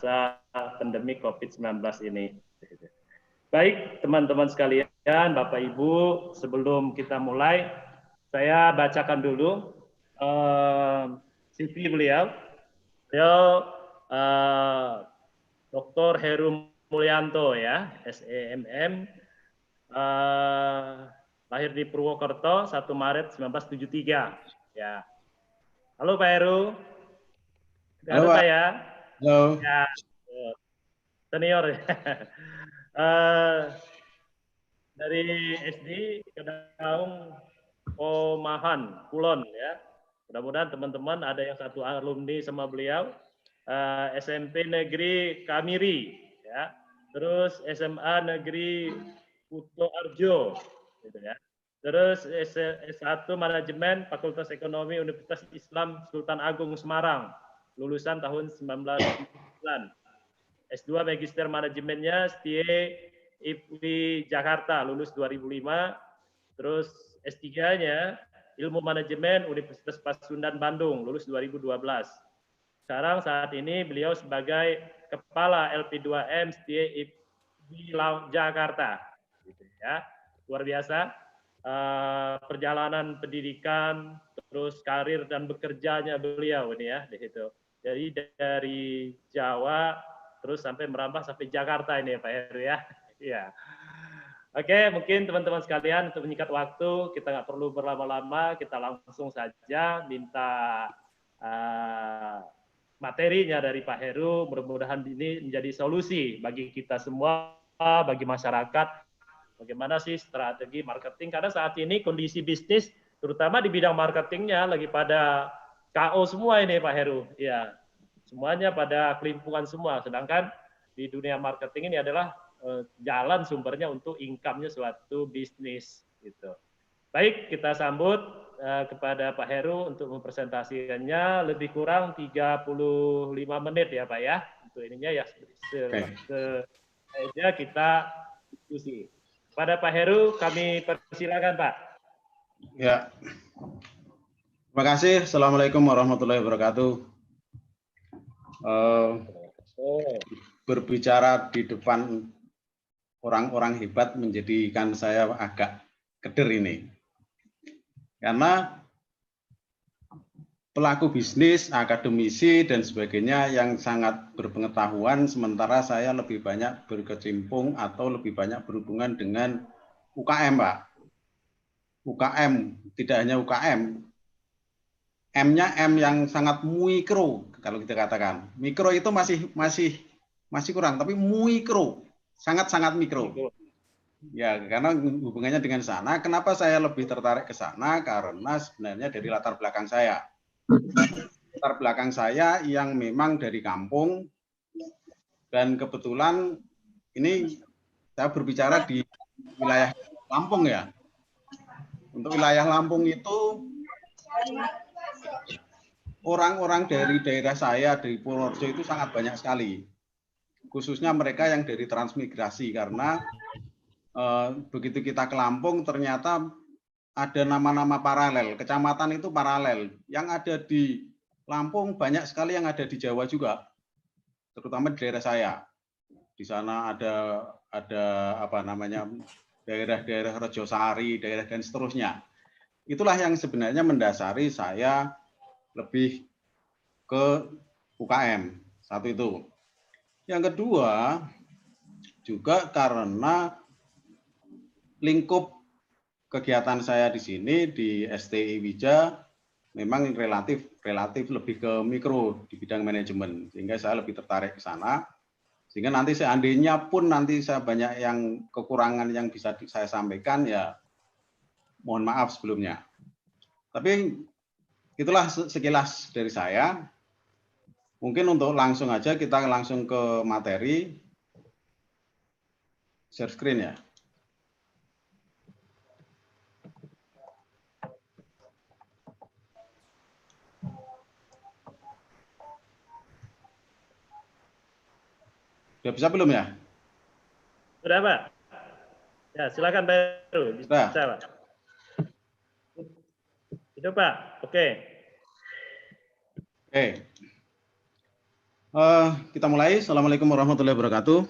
masa pandemi COVID-19 ini. Baik, teman-teman sekalian, Bapak Ibu, sebelum kita mulai, saya bacakan dulu CV beliau. Beliau Dr. Heru Mulyanto ya, SEMM, lahir di Purwokerto 1 Maret 1973. Ya. Halo Pak Heru. Halo Pak ya. Halo. Ya. Senior. Dari SD Kedaung Komahan, Kulon ya. Mudah-mudahan teman-teman ada yang satu alumni sama beliau. SMP Negeri Kamiri ya. Terus SMA Negeri Kuto Arjo gitu ya. Terus S1 Manajemen Fakultas Ekonomi Universitas Islam Sultan Agung Semarang, lulusan tahun 1999. S2 Magister Manajemennya STIE IPI Jakarta, lulus 2005. Terus S3-nya Ilmu Manajemen Universitas Pasundan Bandung, lulus 2012. Sekarang saat ini beliau sebagai Kepala LP2M STIE IPI Jakarta. Gitu ya. Luar biasa. Perjalanan pendidikan, terus karir dan bekerjanya beliau ini ya di situ. Jadi dari Jawa terus sampai merambah sampai Jakarta ini ya Pak Heru ya. Iya. Oke, mungkin teman-teman sekalian untuk menyingkat waktu kita nggak perlu berlama-lama, kita langsung saja minta materinya dari Pak Heru. Mudah-mudahan ini menjadi solusi bagi kita semua, bagi masyarakat. Bagaimana sih strategi marketing? Karena saat ini kondisi bisnis, terutama di bidang marketingnya, lagi pada KO semua ini Pak Heru. Ya, semuanya pada kelimpungan semua. Sedangkan di dunia marketing ini adalah jalan sumbernya untuk income-nya suatu bisnis. Gitu. Baik, kita sambut kepada Pak Heru untuk mempresentasikannya. Lebih kurang 35 menit ya Pak ya. Untuk ininya ya, saja kita diskusi. Pada Pak Heru, kami persilakan Pak. Ya, terima kasih. Assalamualaikum warahmatullahi wabarakatuh. Berbicara di depan orang-orang hebat menjadikan saya agak keder ini. Karena pelaku bisnis, akademisi, dan sebagainya yang sangat berpengetahuan, sementara saya lebih banyak berkecimpung atau lebih banyak berhubungan dengan UKM, Pak. UKM, tidak hanya UKM. M-nya M yang sangat mikro, kalau kita katakan. Mikro itu masih kurang, tapi mikro, sangat-sangat mikro. Ya, karena hubungannya dengan sana. Kenapa saya lebih tertarik ke sana? Karena sebenarnya dari latar belakang saya. Latar belakang saya yang memang dari kampung, dan kebetulan ini saya berbicara di wilayah Lampung ya. Untuk wilayah Lampung itu orang-orang dari daerah saya, dari Purworejo itu sangat banyak sekali. Khususnya mereka yang dari transmigrasi, karena begitu kita ke Lampung ternyata ada nama-nama paralel, kecamatan itu paralel. Yang ada di Lampung banyak sekali yang ada di Jawa juga, terutama di daerah saya. Di sana ada apa namanya, daerah-daerah Rejosari, daerah dan seterusnya. Itulah yang sebenarnya mendasari saya lebih ke UKM. Satu itu. Yang kedua, juga karena lingkup kegiatan saya di sini di STI Wija memang relatif lebih ke mikro di bidang manajemen, sehingga saya lebih tertarik ke sana. Sehingga nanti seandainya pun nanti saya banyak yang kekurangan yang bisa saya sampaikan, ya mohon maaf sebelumnya. Tapi itulah sekilas dari saya. Mungkin untuk langsung aja kita langsung ke materi. Share screen ya. Sudah bisa belum ya? Sudah Pak. Ya silakan Pak Heru. Bisa Pak. Itu Pak. Oke. Oke. Kita mulai. Assalamualaikum warahmatullahi wabarakatuh.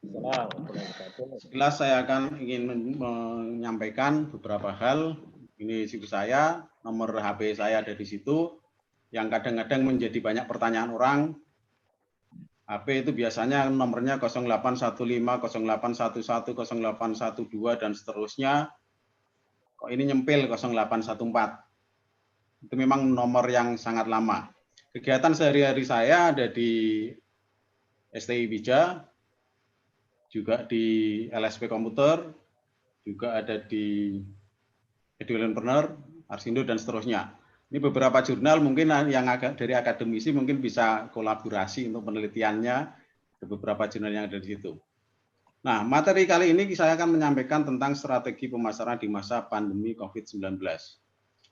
Assalamualaikum. Sekilas saya akan ingin menyampaikan beberapa hal. Ini CV saya, nomor HP saya ada di situ. Yang kadang-kadang menjadi banyak pertanyaan orang. HP itu biasanya nomornya 0815, 0811, 0812 dan seterusnya. Kok ini nyempil 0814. Itu memang nomor yang sangat lama. Kegiatan sehari-hari saya ada di STI Bija, juga di LSP Komputer, juga ada di Edulearnpreneur, Arsindo, dan seterusnya. Ini beberapa jurnal mungkin yang agak dari akademisi mungkin bisa kolaborasi untuk penelitiannya ke beberapa jurnal yang ada di situ. Nah, materi kali ini saya akan menyampaikan tentang strategi pemasaran di masa pandemi COVID-19.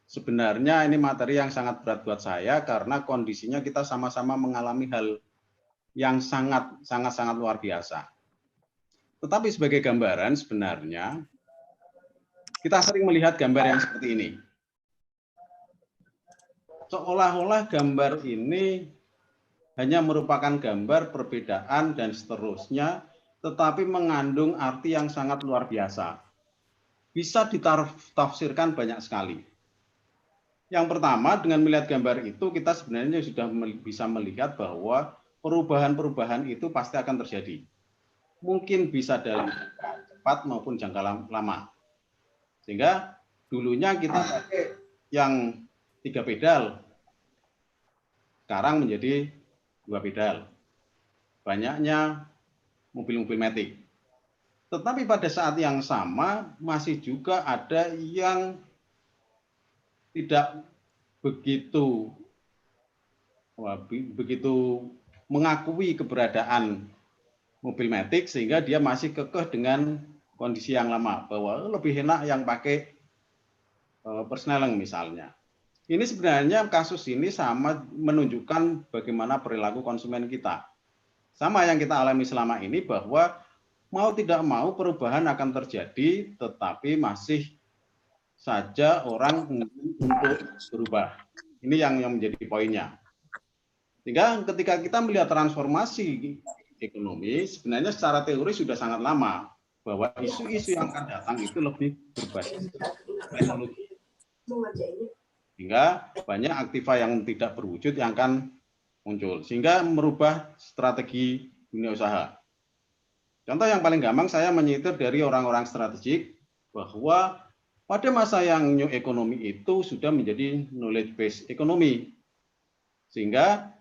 Sebenarnya ini materi yang sangat berat buat saya karena kondisinya kita sama-sama mengalami hal yang sangat luar biasa. Tetapi sebagai gambaran sebenarnya kita sering melihat gambar yang seperti ini. Seolah-olah gambar ini hanya merupakan gambar perbedaan dan seterusnya, tetapi mengandung arti yang sangat luar biasa. Bisa ditafsirkan banyak sekali. Yang pertama, dengan melihat gambar itu kita sebenarnya sudah bisa melihat bahwa perubahan-perubahan itu pasti akan terjadi. Mungkin bisa dalam jangka cepat maupun jangka lama. Sehingga dulunya kita pakai yang 3 pedal, sekarang menjadi 2 pedal. Banyaknya mobil-mobil matic. Tetapi pada saat yang sama masih juga ada yang tidak begitu mengakui keberadaan mobil matic sehingga dia masih kekeh dengan kondisi yang lama bahwa lebih enak yang pakai persneling misalnya. Ini sebenarnya kasus ini sama menunjukkan bagaimana perilaku konsumen kita. Sama yang kita alami selama ini bahwa mau tidak mau perubahan akan terjadi tetapi masih saja orang ingin untuk berubah. Ini yang menjadi poinnya. Sehingga ketika kita melihat transformasi ekonomi, sebenarnya secara teori sudah sangat lama bahwa isu-isu yang akan datang itu lebih berbasis teknologi. Sehingga banyak aktiva yang tidak berwujud yang akan muncul. Sehingga merubah strategi dunia usaha. Contoh yang paling gampang saya menyitir dari orang-orang strategik bahwa pada masa yang new economy itu sudah menjadi knowledge based economy. Sehingga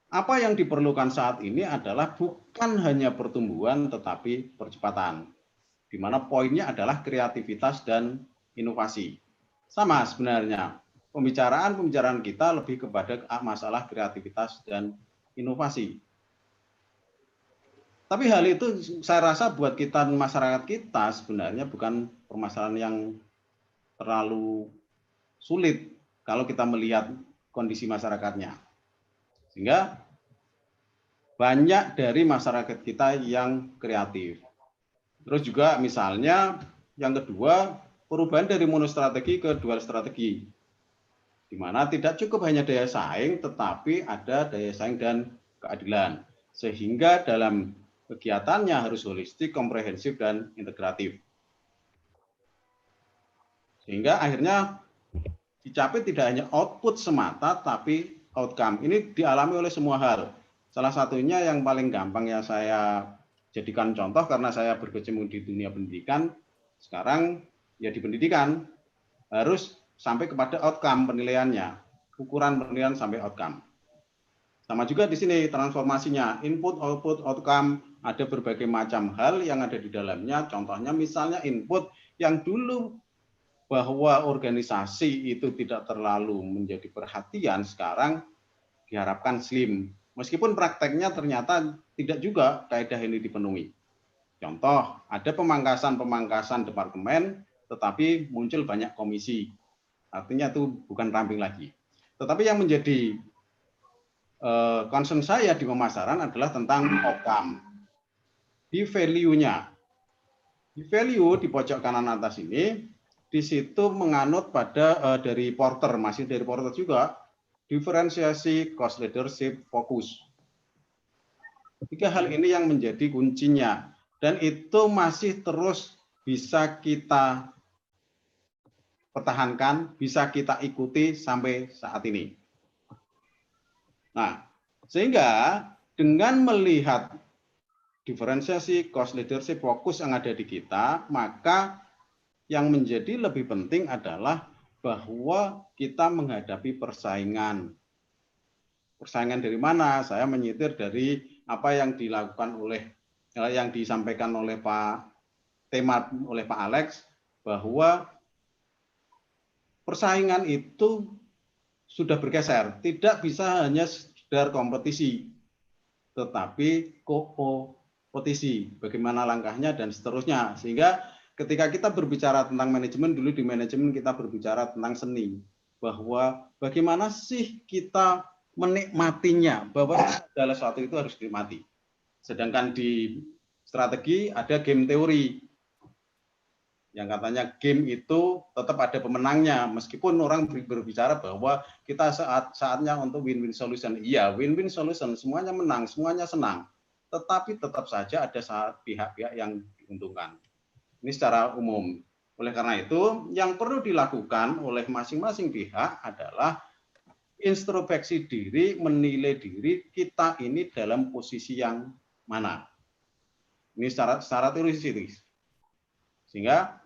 apa yang diperlukan saat ini adalah bukan hanya pertumbuhan tetapi percepatan. Di mana poinnya adalah kreativitas dan inovasi. Sama sebenarnya, pembicaraan kita lebih kepada masalah kreativitas dan inovasi. Tapi hal itu saya rasa buat kita masyarakat kita sebenarnya bukan permasalahan yang terlalu sulit kalau kita melihat kondisi masyarakatnya. Sehingga banyak dari masyarakat kita yang kreatif. Terus juga misalnya yang kedua, perubahan dari monostrategi ke dual strategi. Di mana tidak cukup hanya daya saing, tetapi ada daya saing dan keadilan. Sehingga dalam kegiatannya harus holistik, komprehensif, dan integratif. Sehingga akhirnya dicapai tidak hanya output semata, tapi outcome. Ini dialami oleh semua hal. Salah satunya yang paling gampang yang saya jadikan contoh karena saya berkecimpung di dunia pendidikan, sekarang ya di pendidikan harus sampai kepada outcome penilaiannya, ukuran penilaian sampai outcome. Sama juga di sini transformasinya, input, output, outcome, ada berbagai macam hal yang ada di dalamnya. Contohnya misalnya input yang dulu bahwa organisasi itu tidak terlalu menjadi perhatian, sekarang diharapkan slim. Meskipun prakteknya ternyata tidak juga kaidah ini dipenuhi. Contoh, ada pemangkasan departemen, tetapi muncul banyak komisi. Artinya itu bukan ramping lagi. Tetapi yang menjadi concern saya di pemasaran adalah tentang outcome. Di value-nya. Di value di pojok kanan atas ini, di situ menganut pada dari Porter, masih dari Porter juga, diferensiasi, cost leadership, fokus. Tiga hal ini yang menjadi kuncinya. Dan itu masih terus bisa kita pertahankan, bisa kita ikuti sampai saat ini. Nah, sehingga dengan melihat diferensiasi cost leadership fokus yang ada di kita, maka yang menjadi lebih penting adalah bahwa kita menghadapi persaingan. Persaingan dari mana? Saya menyitir dari apa yang dilakukan yang disampaikan oleh Pak Alex, bahwa persaingan itu sudah bergeser, tidak bisa hanya sekedar kompetisi, tetapi kompetisi, bagaimana langkahnya dan seterusnya. Sehingga ketika kita berbicara tentang manajemen, dulu di manajemen kita berbicara tentang seni, bahwa bagaimana sih kita menikmatinya, bahwa segala sesuatu itu harus dinikmati. Sedangkan di strategi ada game teori, yang katanya game itu tetap ada pemenangnya, meskipun orang berbicara bahwa kita saatnya untuk win-win solution. Iya, win-win solution, semuanya menang, semuanya senang. Tetapi tetap saja ada pihak-pihak yang diuntungkan. Ini secara umum. Oleh karena itu, yang perlu dilakukan oleh masing-masing pihak adalah introspeksi diri, menilai diri kita ini dalam posisi yang mana. Ini secara teoritis. Sehingga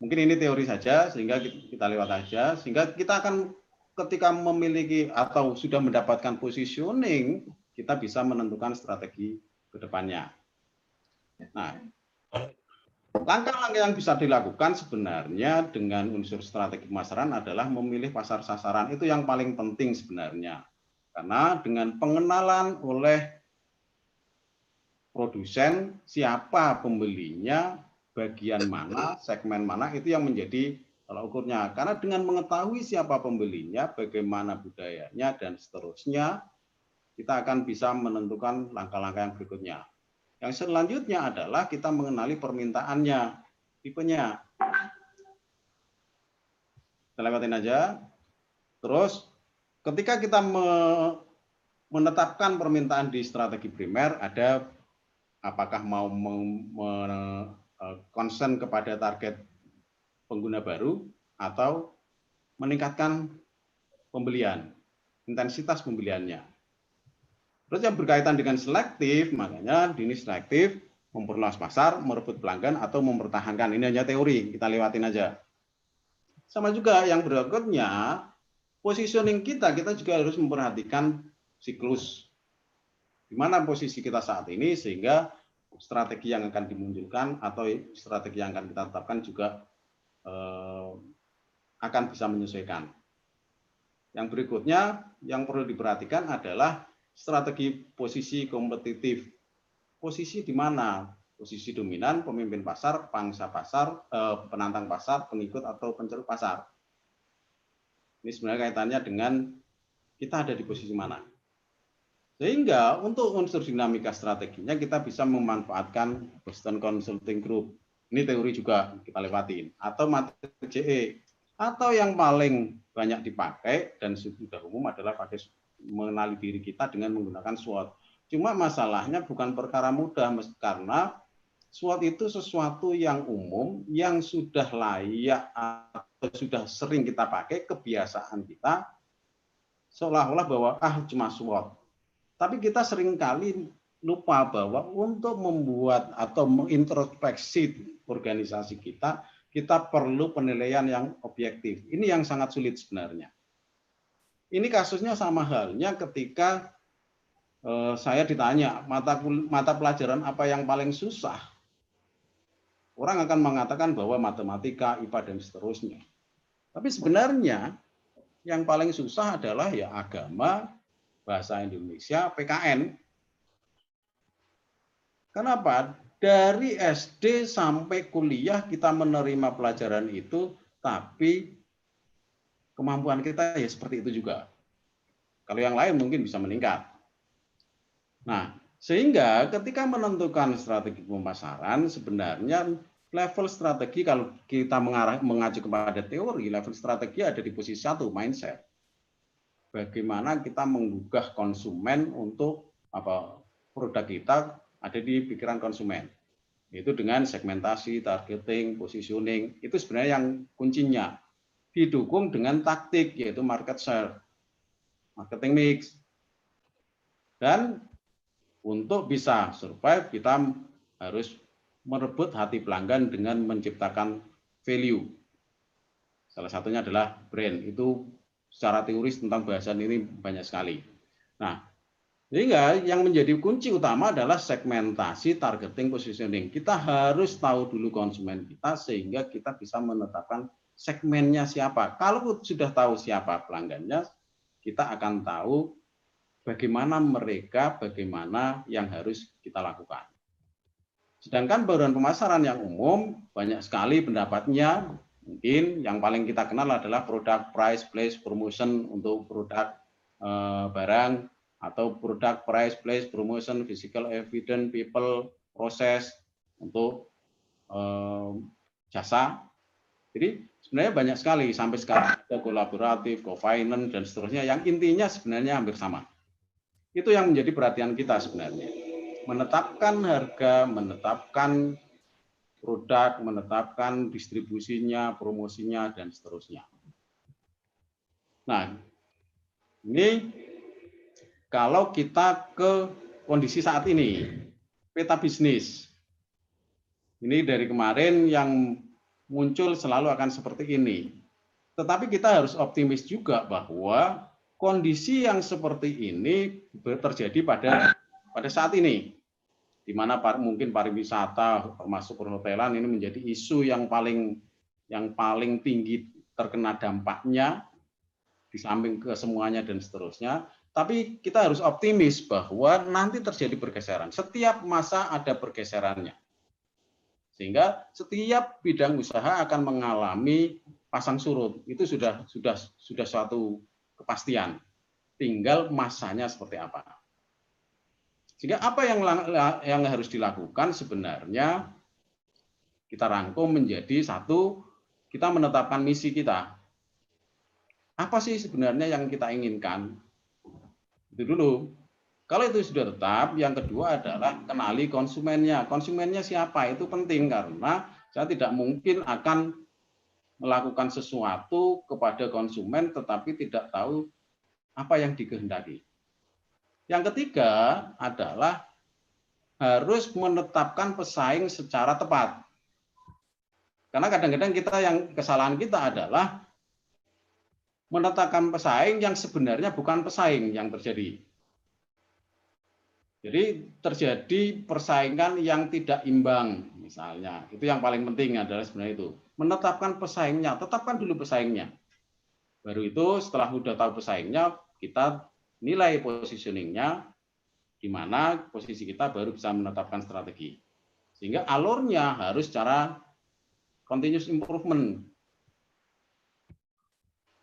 mungkin ini teori saja, sehingga kita lewat saja, sehingga kita akan ketika memiliki atau sudah mendapatkan positioning, kita bisa menentukan strategi ke depannya. Nah, langkah-langkah yang bisa dilakukan sebenarnya dengan unsur strategi pemasaran adalah memilih pasar sasaran. Itu yang paling penting sebenarnya. Karena dengan pengenalan oleh produsen, siapa pembelinya, bagian mana, segmen mana, itu yang menjadi tolak ukurnya. Karena dengan mengetahui siapa pembelinya, bagaimana budayanya, dan seterusnya, kita akan bisa menentukan langkah-langkah yang berikutnya. Yang selanjutnya adalah kita mengenali permintaannya, tipenya. Kita lewatin aja. Terus, ketika kita menetapkan permintaan di strategi primer, ada apakah mau concern kepada target pengguna baru atau meningkatkan pembelian, intensitas pembeliannya. Terus yang berkaitan dengan selektif, makanya ini selektif, memperluas pasar, merebut pelanggan, atau mempertahankan. Ini hanya teori, kita lewatin aja. Sama juga yang berikutnya, positioning kita juga harus memperhatikan siklus. Di mana posisi kita saat ini, sehingga strategi yang akan dimunculkan atau strategi yang akan kita tetapkan juga akan bisa menyesuaikan. Yang berikutnya, yang perlu diperhatikan adalah strategi posisi kompetitif. Posisi di mana? Posisi dominan, pemimpin pasar, pangsa pasar, penantang pasar, pengikut atau penceruk pasar. Ini sebenarnya kaitannya dengan kita ada di posisi mana. Sehingga untuk unsur dinamika strateginya kita bisa memanfaatkan Boston Consulting Group. Ini teori juga kita lewatin. Atau materi JE. Atau yang paling banyak dipakai dan sudah umum adalah pakai mengenali diri kita dengan menggunakan SWOT. Cuma masalahnya bukan perkara mudah, karena SWOT itu sesuatu yang umum, yang sudah layak atau sudah sering kita pakai, kebiasaan kita, seolah-olah bahwa cuma SWOT. Tapi kita seringkali lupa bahwa untuk membuat atau mengintrospeksi organisasi kita perlu penilaian yang objektif. Ini yang sangat sulit sebenarnya. Ini kasusnya sama halnya ketika saya ditanya mata pelajaran apa yang paling susah. Orang akan mengatakan bahwa matematika, IPA, dan seterusnya. Tapi sebenarnya yang paling susah adalah ya agama, bahasa Indonesia, PKN. Kenapa? Dari SD sampai kuliah kita menerima pelajaran itu, tapi kemampuan kita ya seperti itu juga. Kalau yang lain mungkin bisa meningkat. Nah, sehingga ketika menentukan strategi pemasaran, sebenarnya level strategi kalau kita mengacu kepada teori, level strategi ada di posisi 1, mindset. Bagaimana kita menggugah konsumen untuk produk kita ada di pikiran konsumen. Itu dengan segmentasi, targeting, positioning, itu sebenarnya yang kuncinya. Didukung dengan taktik, yaitu market share, marketing mix. Dan untuk bisa survive, kita harus merebut hati pelanggan dengan menciptakan value. Salah satunya adalah brand. Itu secara teoris tentang bahasan ini banyak sekali. Nah, sehingga yang menjadi kunci utama adalah segmentasi, targeting, positioning. Kita harus tahu dulu konsumen kita sehingga kita bisa menetapkan segmennya siapa. Kalau sudah tahu siapa pelanggannya, kita akan tahu bagaimana mereka, bagaimana yang harus kita lakukan. Sedangkan baruan pemasaran yang umum, banyak sekali pendapatnya. Mungkin yang paling kita kenal adalah produk price, place, promotion untuk produk barang, atau produk price, place, promotion, physical evidence, people, proses untuk jasa. Jadi sebenarnya banyak sekali sampai sekarang ada kolaboratif, co-finance dan seterusnya yang intinya sebenarnya hampir sama. Itu yang menjadi perhatian kita sebenarnya. Menetapkan harga, menetapkan produk, menetapkan distribusinya, promosinya dan seterusnya. Nah, ini kalau kita ke kondisi saat ini, peta bisnis. Ini dari kemarin yang muncul selalu akan seperti ini. Tetapi kita harus optimis juga bahwa kondisi yang seperti ini terjadi pada saat ini. Di mana mungkin pariwisata termasuk perhotelan ini menjadi isu yang paling tinggi terkena dampaknya di samping ke semuanya dan seterusnya. Tapi kita harus optimis bahwa nanti terjadi pergeseran. Setiap masa ada pergeserannya. Sehingga setiap bidang usaha akan mengalami pasang surut. Itu sudah suatu kepastian. Tinggal masanya seperti apa. Sehingga apa yang harus dilakukan sebenarnya kita rangkum menjadi satu, kita menetapkan misi kita. Apa sih sebenarnya yang kita inginkan? Itu dulu. Kalau itu sudah tetap, yang kedua adalah kenali konsumennya. Konsumennya siapa? Itu penting karena saya tidak mungkin akan melakukan sesuatu kepada konsumen tetapi tidak tahu apa yang dikehendaki. Yang ketiga adalah harus menetapkan pesaing secara tepat. Karena kadang-kadang kesalahan kita adalah menetapkan pesaing yang sebenarnya bukan pesaing yang terjadi. Jadi terjadi persaingan yang tidak imbang misalnya. Itu yang paling penting adalah sebenarnya itu. Menetapkan pesaingnya, tetapkan dulu pesaingnya. Baru itu setelah sudah tahu pesaingnya, kita nilai positioningnya, di mana posisi kita baru bisa menetapkan strategi. Sehingga alurnya harus secara continuous improvement.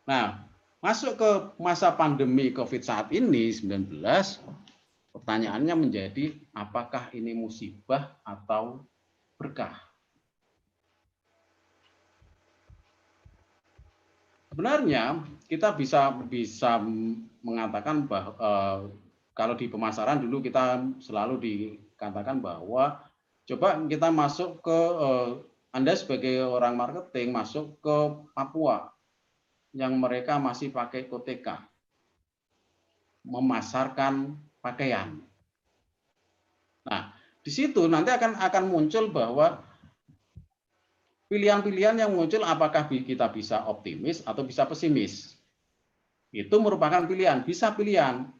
Nah, masuk ke masa pandemi COVID saat ini, 19, pertanyaannya menjadi apakah ini musibah atau berkah? Sebenarnya kita bisa mengatakan bahwa kalau di pemasaran dulu kita selalu dikatakan bahwa coba kita masuk ke Anda sebagai orang marketing masuk ke Papua yang mereka masih pakai koteka, memasarkan pakaian. Nah, di situ nanti akan muncul bahwa pilihan-pilihan yang muncul apakah kita bisa optimis atau bisa pesimis. Itu merupakan pilihan, bisa pilihan.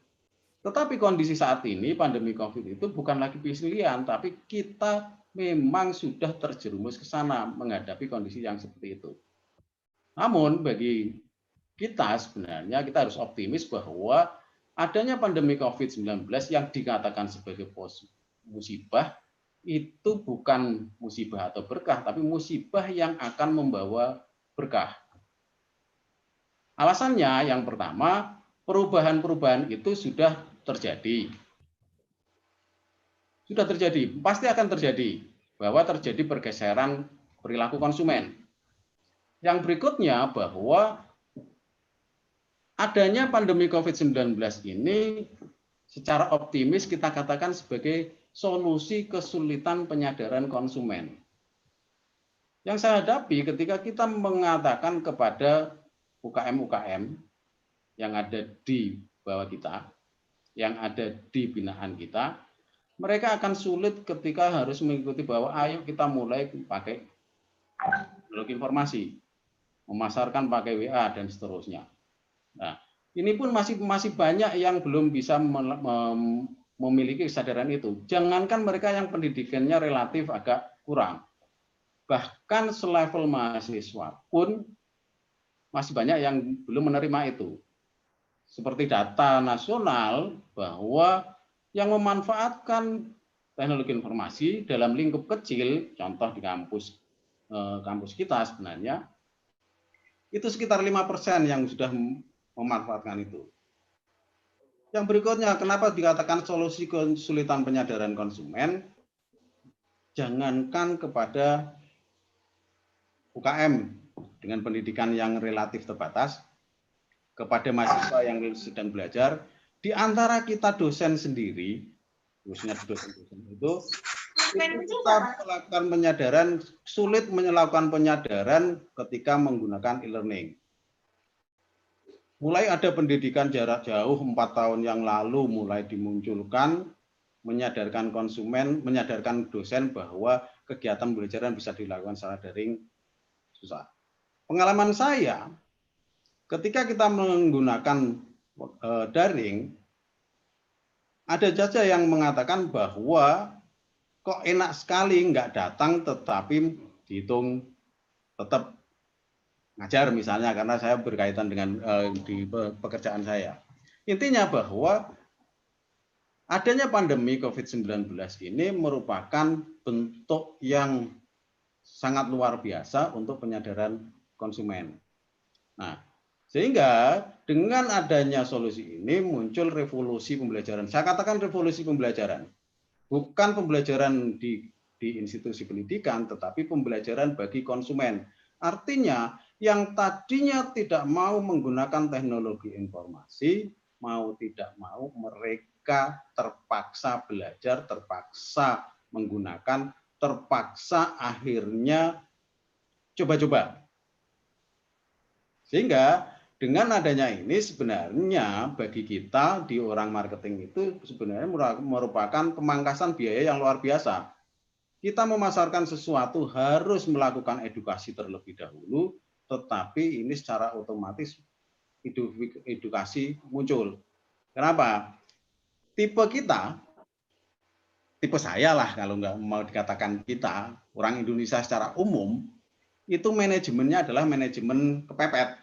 Tetapi kondisi saat ini pandemi COVID itu bukan lagi pilihan, tapi kita memang sudah terjerumus ke sana menghadapi kondisi yang seperti itu. Namun bagi kita sebenarnya kita harus optimis bahwa adanya pandemi COVID-19 yang dikatakan sebagai musibah itu bukan musibah atau berkah, tapi musibah yang akan membawa berkah. Alasannya yang pertama, perubahan-perubahan itu sudah terjadi. Sudah terjadi, pasti akan terjadi bahwa terjadi pergeseran perilaku konsumen. Yang berikutnya bahwa adanya pandemi COVID-19 ini secara optimis kita katakan sebagai solusi kesulitan penyadaran konsumen. Yang saya hadapi ketika kita mengatakan kepada UKM-UKM yang ada di bawah kita, yang ada di binaan kita, mereka akan sulit ketika harus mengikuti bahwa ayo kita mulai pakai teknologi informasi, memasarkan pakai WA dan seterusnya. Nah, ini pun masih banyak yang belum bisa memiliki kesadaran itu. Jangankan mereka yang pendidikannya relatif agak kurang, bahkan selevel mahasiswa pun masih banyak yang belum menerima itu. Seperti data nasional bahwa yang memanfaatkan teknologi informasi dalam lingkup kecil, contoh di kampus kita sebenarnya, itu sekitar 5% yang sudah memanfaatkan itu. Yang berikutnya, kenapa dikatakan solusi kesulitan penyadaran konsumen? Jangankan kepada UKM dengan pendidikan yang relatif terbatas, kepada mahasiswa yang sedang belajar, di antara kita dosen sendiri, khususnya dosen-dosen itu kita melakukan penyadaran, sulit melakukan penyadaran ketika menggunakan e-learning. Mulai ada pendidikan jarak jauh 4 tahun yang lalu mulai dimunculkan, menyadarkan konsumen, menyadarkan dosen bahwa kegiatan pembelajaran bisa dilakukan secara daring, susah. Pengalaman saya, ketika kita menggunakan daring, ada saja yang mengatakan bahwa kok enak sekali nggak datang tetapi dihitung tetap ngajar misalnya, karena saya berkaitan dengan di pekerjaan saya. Intinya bahwa adanya pandemi COVID-19 ini merupakan bentuk yang sangat luar biasa untuk penyadaran konsumen. Nah, sehingga dengan adanya solusi ini muncul revolusi pembelajaran. Saya katakan revolusi pembelajaran. Bukan pembelajaran di institusi pendidikan, tetapi pembelajaran bagi konsumen. Artinya, yang tadinya tidak mau menggunakan teknologi informasi, mau tidak mau mereka terpaksa belajar, terpaksa menggunakan, terpaksa akhirnya coba-coba. Sehingga dengan adanya ini sebenarnya bagi kita di orang marketing itu sebenarnya merupakan pemangkasan biaya yang luar biasa. Kita memasarkan sesuatu harus melakukan edukasi terlebih dahulu, tetapi ini secara otomatis edukasi muncul. Kenapa? Tipe kita, tipe saya lah kalau nggak mau dikatakan kita, orang Indonesia secara umum, itu manajemennya adalah manajemen kepepet.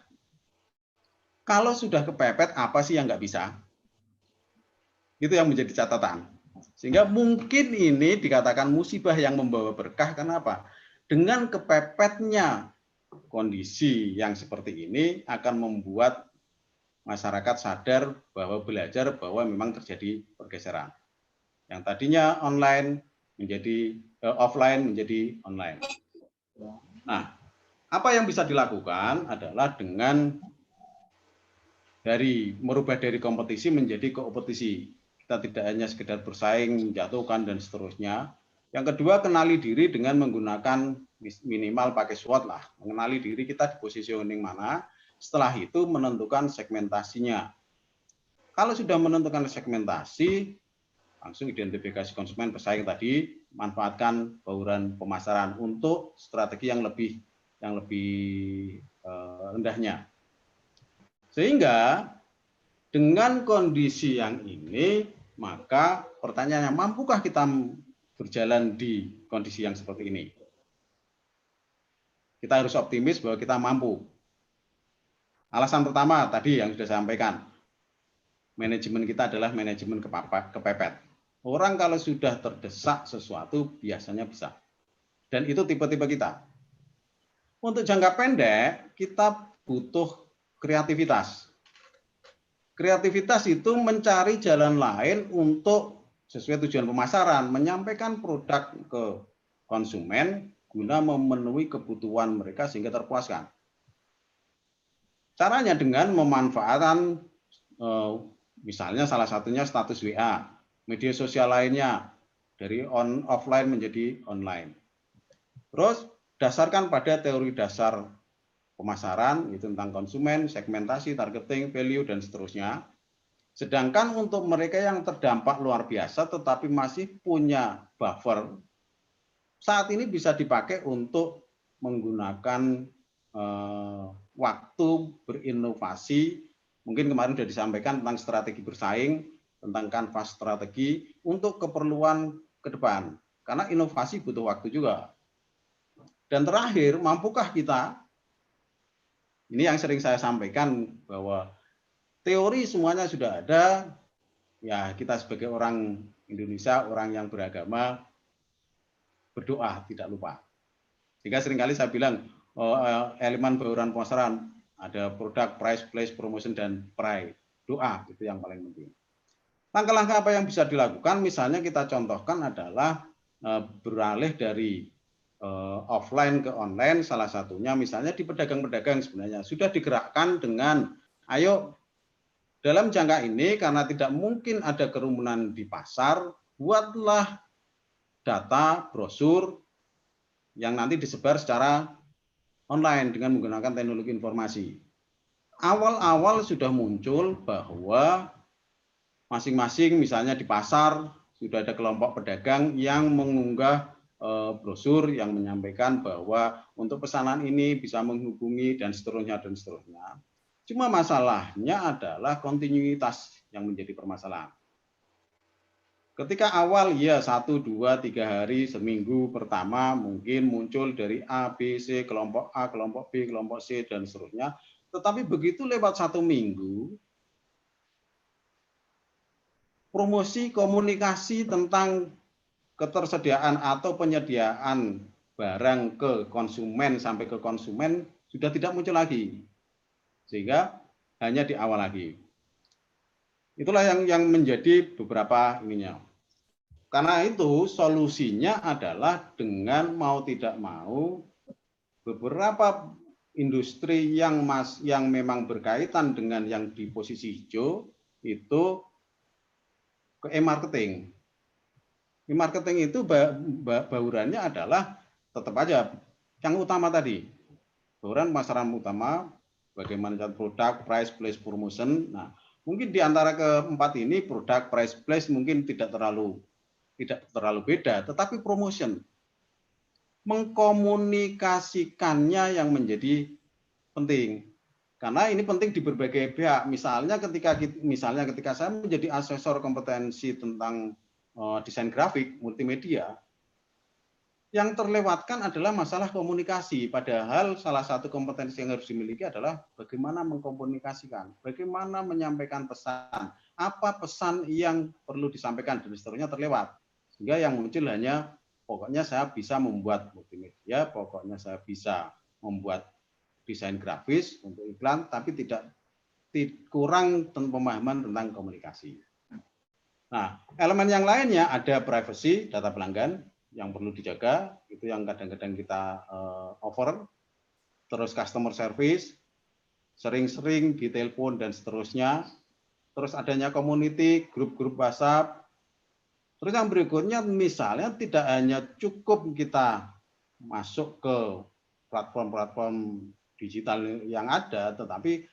Kalau sudah kepepet, apa sih yang nggak bisa? Itu yang menjadi catatan. Sehingga mungkin ini dikatakan musibah yang membawa berkah. Kenapa? Dengan kepepetnya kondisi yang seperti ini akan membuat masyarakat sadar bahwa belajar bahwa memang terjadi pergeseran. Yang tadinya online menjadi offline menjadi online. Nah, apa yang bisa dilakukan adalah dengan merubah dari kompetisi menjadi kompetisi. Kita tidak hanya sekedar bersaing, menjatuhkan dan seterusnya. Yang kedua, kenali diri dengan menggunakan minimal pakai SWOT lah. Mengenali diri kita di positioning mana. Setelah itu menentukan segmentasinya. Kalau sudah menentukan segmentasi, langsung identifikasi konsumen pesaing tadi, manfaatkan bauran pemasaran untuk strategi yang lebih rendahnya. Sehingga dengan kondisi yang ini, maka pertanyaannya, mampukah kita berjalan di kondisi yang seperti ini? Kita harus optimis bahwa kita mampu. Alasan pertama tadi yang sudah saya sampaikan, manajemen kita adalah manajemen kepepet. Orang kalau sudah terdesak sesuatu biasanya bisa. Dan itu tipe-tipe kita. Untuk jangka pendek, kita butuh kreativitas. Kreativitas itu mencari jalan lain untuk sesuai tujuan pemasaran, menyampaikan produk ke konsumen guna memenuhi kebutuhan mereka sehingga terpuaskan. Caranya dengan memanfaatkan Misalnya salah satunya status WA, media sosial lainnya dari offline menjadi online. Terus dasarkan pada teori dasar pemasaran, itu tentang konsumen, segmentasi, targeting, value, dan seterusnya. Sedangkan untuk mereka yang terdampak luar biasa tetapi masih punya buffer, saat ini bisa dipakai untuk menggunakan waktu berinovasi. Mungkin kemarin sudah disampaikan tentang strategi bersaing, tentang kanvas strategi untuk keperluan ke depan. Karena inovasi butuh waktu juga. Dan terakhir, mampukah kita, ini yang sering saya sampaikan, bahwa teori semuanya sudah ada, ya kita sebagai orang Indonesia, orang yang beragama, berdoa tidak lupa. Sehingga seringkali saya bilang, elemen bauran pemasaran, ada produk, price, place, promotion, dan price. Doa, itu yang paling penting. Langkah-langkah apa yang bisa dilakukan, misalnya kita contohkan adalah beralih dari offline ke online, salah satunya misalnya di pedagang-pedagang sebenarnya sudah digerakkan dengan, ayo dalam jangka ini karena tidak mungkin ada kerumunan di pasar, buatlah data, brosur yang nanti disebar secara online dengan menggunakan teknologi informasi. Awal-awal sudah muncul bahwa masing-masing misalnya di pasar sudah ada kelompok pedagang yang mengunggah brosur yang menyampaikan bahwa untuk pesanan ini bisa menghubungi dan seterusnya dan seterusnya. Cuma masalahnya adalah kontinuitas yang menjadi permasalahan. Ketika awal ya 1, 2, 3 hari seminggu pertama mungkin muncul dari A, B, C, kelompok A, kelompok B, kelompok C, dan seterusnya. Tetapi begitu lewat 1 minggu, promosi komunikasi tentang ketersediaan atau penyediaan barang ke konsumen sampai ke konsumen sudah tidak muncul lagi. Sehingga hanya di awal lagi. Itulah yang menjadi beberapa ininya. Karena itu solusinya adalah dengan mau tidak mau beberapa industri yang memang berkaitan dengan yang di posisi hijau itu ke e-marketing. E-marketing itu baurannya adalah tetap aja yang utama tadi. Bauran pemasaran utama, bagaimana produk, price, place, promotion. Nah, mungkin di antara keempat ini produk, price, place mungkin tidak terlalu beda, tetapi promotion, mengkomunikasikannya yang menjadi penting. Karena ini penting di berbagai pihak. Misalnya ketika saya menjadi asesor kompetensi tentang desain grafik multimedia, yang terlewatkan adalah masalah komunikasi. Padahal salah satu kompetensi yang harus dimiliki adalah bagaimana mengkomunikasikan, bagaimana menyampaikan pesan, apa pesan yang perlu disampaikan, dan seterusnya terlewat. Sehingga yang muncul hanya, pokoknya saya bisa membuat multimedia, pokoknya saya bisa membuat desain grafis untuk iklan, tapi kurang pemahaman tentang komunikasi. Nah, elemen yang lainnya ada privacy, data pelanggan, yang perlu dijaga, itu yang kadang-kadang kita over, terus customer service, sering-sering ditelepon dan seterusnya, terus adanya community, grup-grup WhatsApp, terus yang berikutnya misalnya tidak hanya cukup kita masuk ke platform-platform digital yang ada, tetapi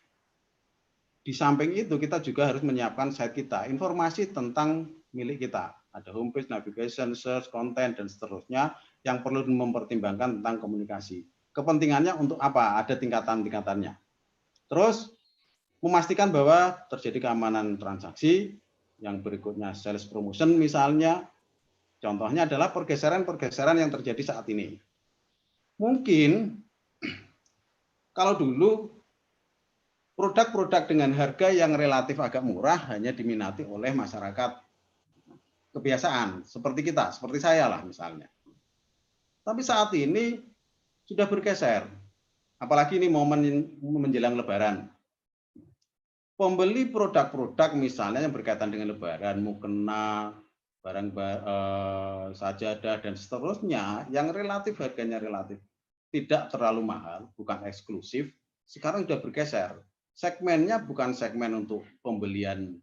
di samping itu kita juga harus menyiapkan site kita, informasi tentang milik kita. Ada homepage, navigation, search, konten, dan seterusnya yang perlu mempertimbangkan tentang komunikasi. Kepentingannya untuk apa? Ada tingkatan-tingkatannya. Terus memastikan bahwa terjadi keamanan transaksi. Yang berikutnya sales promotion misalnya. Contohnya adalah pergeseran-pergeseran yang terjadi saat ini. Mungkin kalau dulu produk-produk dengan harga yang relatif agak murah hanya diminati oleh masyarakat kebiasaan seperti kita, seperti saya lah misalnya. Tapi saat ini sudah bergeser, apalagi ini momen menjelang Lebaran. Pembeli produk-produk misalnya yang berkaitan dengan Lebaran, mukena, barang sajadah dan seterusnya, yang relatif harganya relatif tidak terlalu mahal, bukan eksklusif, sekarang sudah bergeser. Segmennya bukan segmen untuk pembelian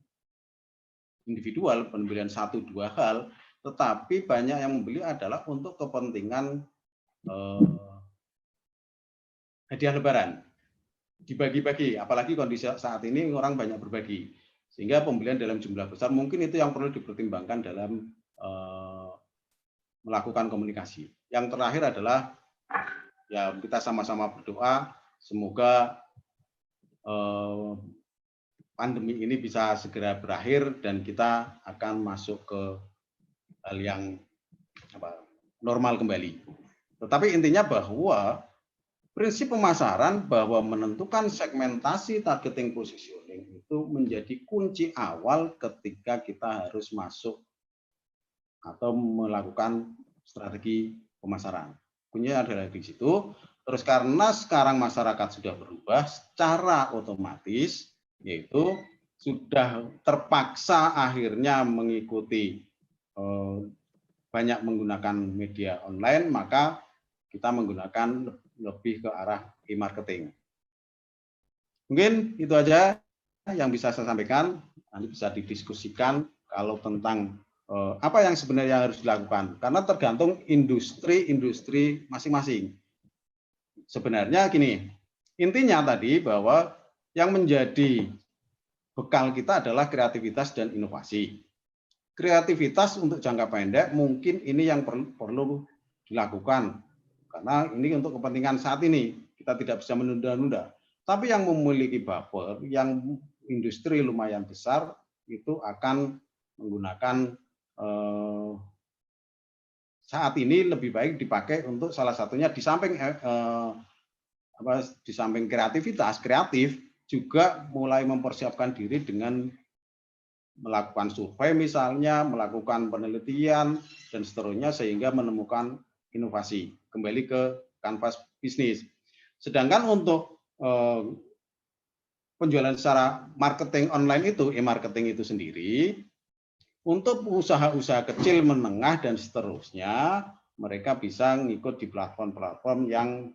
individual, pembelian 1-2 hal, tetapi banyak yang membeli adalah untuk kepentingan hadiah lebaran. Dibagi-bagi, apalagi kondisi saat ini orang banyak berbagi. Sehingga pembelian dalam jumlah besar mungkin itu yang perlu dipertimbangkan dalam melakukan komunikasi. Yang terakhir adalah ya kita sama-sama berdoa semoga pandemi ini bisa segera berakhir dan kita akan masuk ke hal yang normal kembali. Tetapi intinya bahwa prinsip pemasaran bahwa menentukan segmentasi targeting positioning itu menjadi kunci awal ketika kita harus masuk atau melakukan strategi pemasaran. Kuncinya adalah di situ. Terus karena sekarang masyarakat sudah berubah secara otomatis, yaitu sudah terpaksa akhirnya mengikuti banyak menggunakan media online, maka kita menggunakan lebih ke arah e-marketing. Mungkin itu aja yang bisa saya sampaikan. Nanti bisa didiskusikan kalau tentang apa yang sebenarnya harus dilakukan. Karena tergantung industri masing-masing. Sebenarnya gini, intinya tadi bahwa yang menjadi bekal kita adalah kreativitas dan inovasi. Kreativitas untuk jangka pendek mungkin ini yang perlu dilakukan. Karena ini untuk kepentingan saat ini, kita tidak bisa menunda-nunda. Tapi yang memiliki buffer, yang industri lumayan besar, itu akan menggunakan saat ini lebih baik dipakai untuk salah satunya di samping kreatif juga mulai mempersiapkan diri dengan melakukan survei misalnya, melakukan penelitian dan seterusnya sehingga menemukan inovasi kembali ke kanvas bisnis. Sedangkan untuk penjualan secara marketing online itu, e-marketing itu sendiri, untuk usaha-usaha kecil, menengah, dan seterusnya, mereka bisa ngikut di platform-platform yang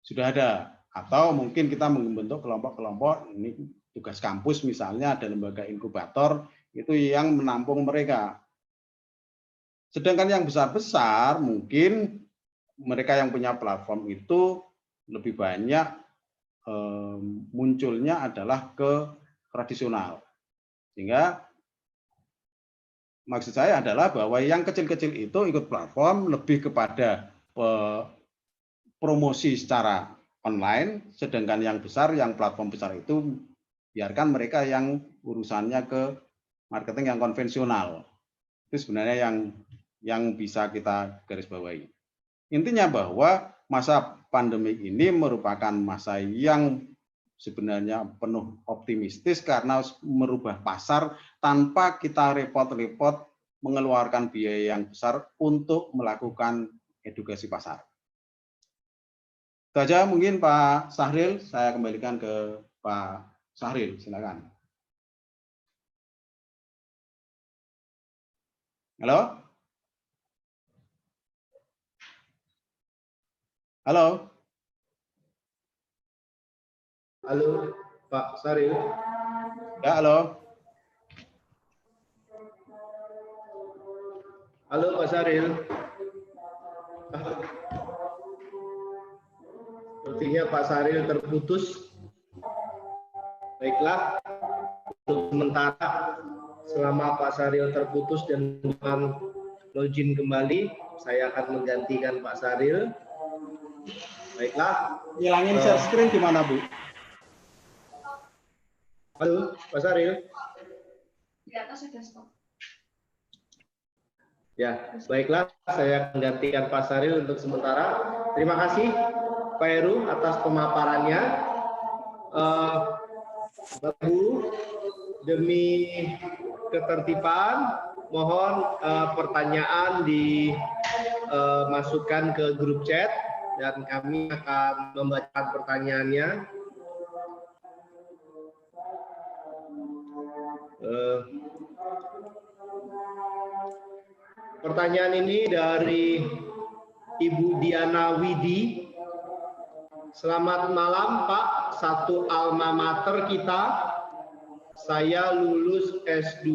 sudah ada. Atau mungkin kita membentuk kelompok-kelompok, ini tugas kampus misalnya, ada lembaga inkubator, itu yang menampung mereka. Sedangkan yang besar-besar, mungkin mereka yang punya platform itu lebih banyak munculnya adalah ke tradisional. Sehingga maksud saya adalah bahwa yang kecil-kecil itu ikut platform lebih kepada promosi secara online, sedangkan yang besar, yang platform besar itu biarkan mereka yang urusannya ke marketing yang konvensional. Itu sebenarnya yang bisa kita garis bawahi. Intinya bahwa masa pandemi ini merupakan masa yang sebenarnya penuh optimistis karena merubah pasar tanpa kita repot-repot mengeluarkan biaya yang besar untuk melakukan edukasi pasar. Itu aja mungkin Pak Sahril, saya kembalikan ke Pak Sahril, silakan. Halo? Halo? Halo, Pak Sahril. Ya, halo. Halo, Pak Sahril. Sepertinya Pak Sahril terputus. Baiklah, untuk sementara selama Pak Sahril terputus dan bukan login kembali, saya akan menggantikan Pak Sahril. Baiklah. Ngilangin share screen gimana, Bu? Halo, Pak Sahril. Di atas sudah stop. Ya, baiklah, saya menggantikan Pak Sahril untuk sementara. Terima kasih Pak Heru atas pemaparannya. Bapak Ibu, demi ketertiban, mohon pertanyaan dimasukkan ke grup chat dan kami akan membaca pertanyaannya. Pertanyaan ini dari Ibu Diana Widi. Selamat malam Pak, satu alma mater kita. Saya lulus S2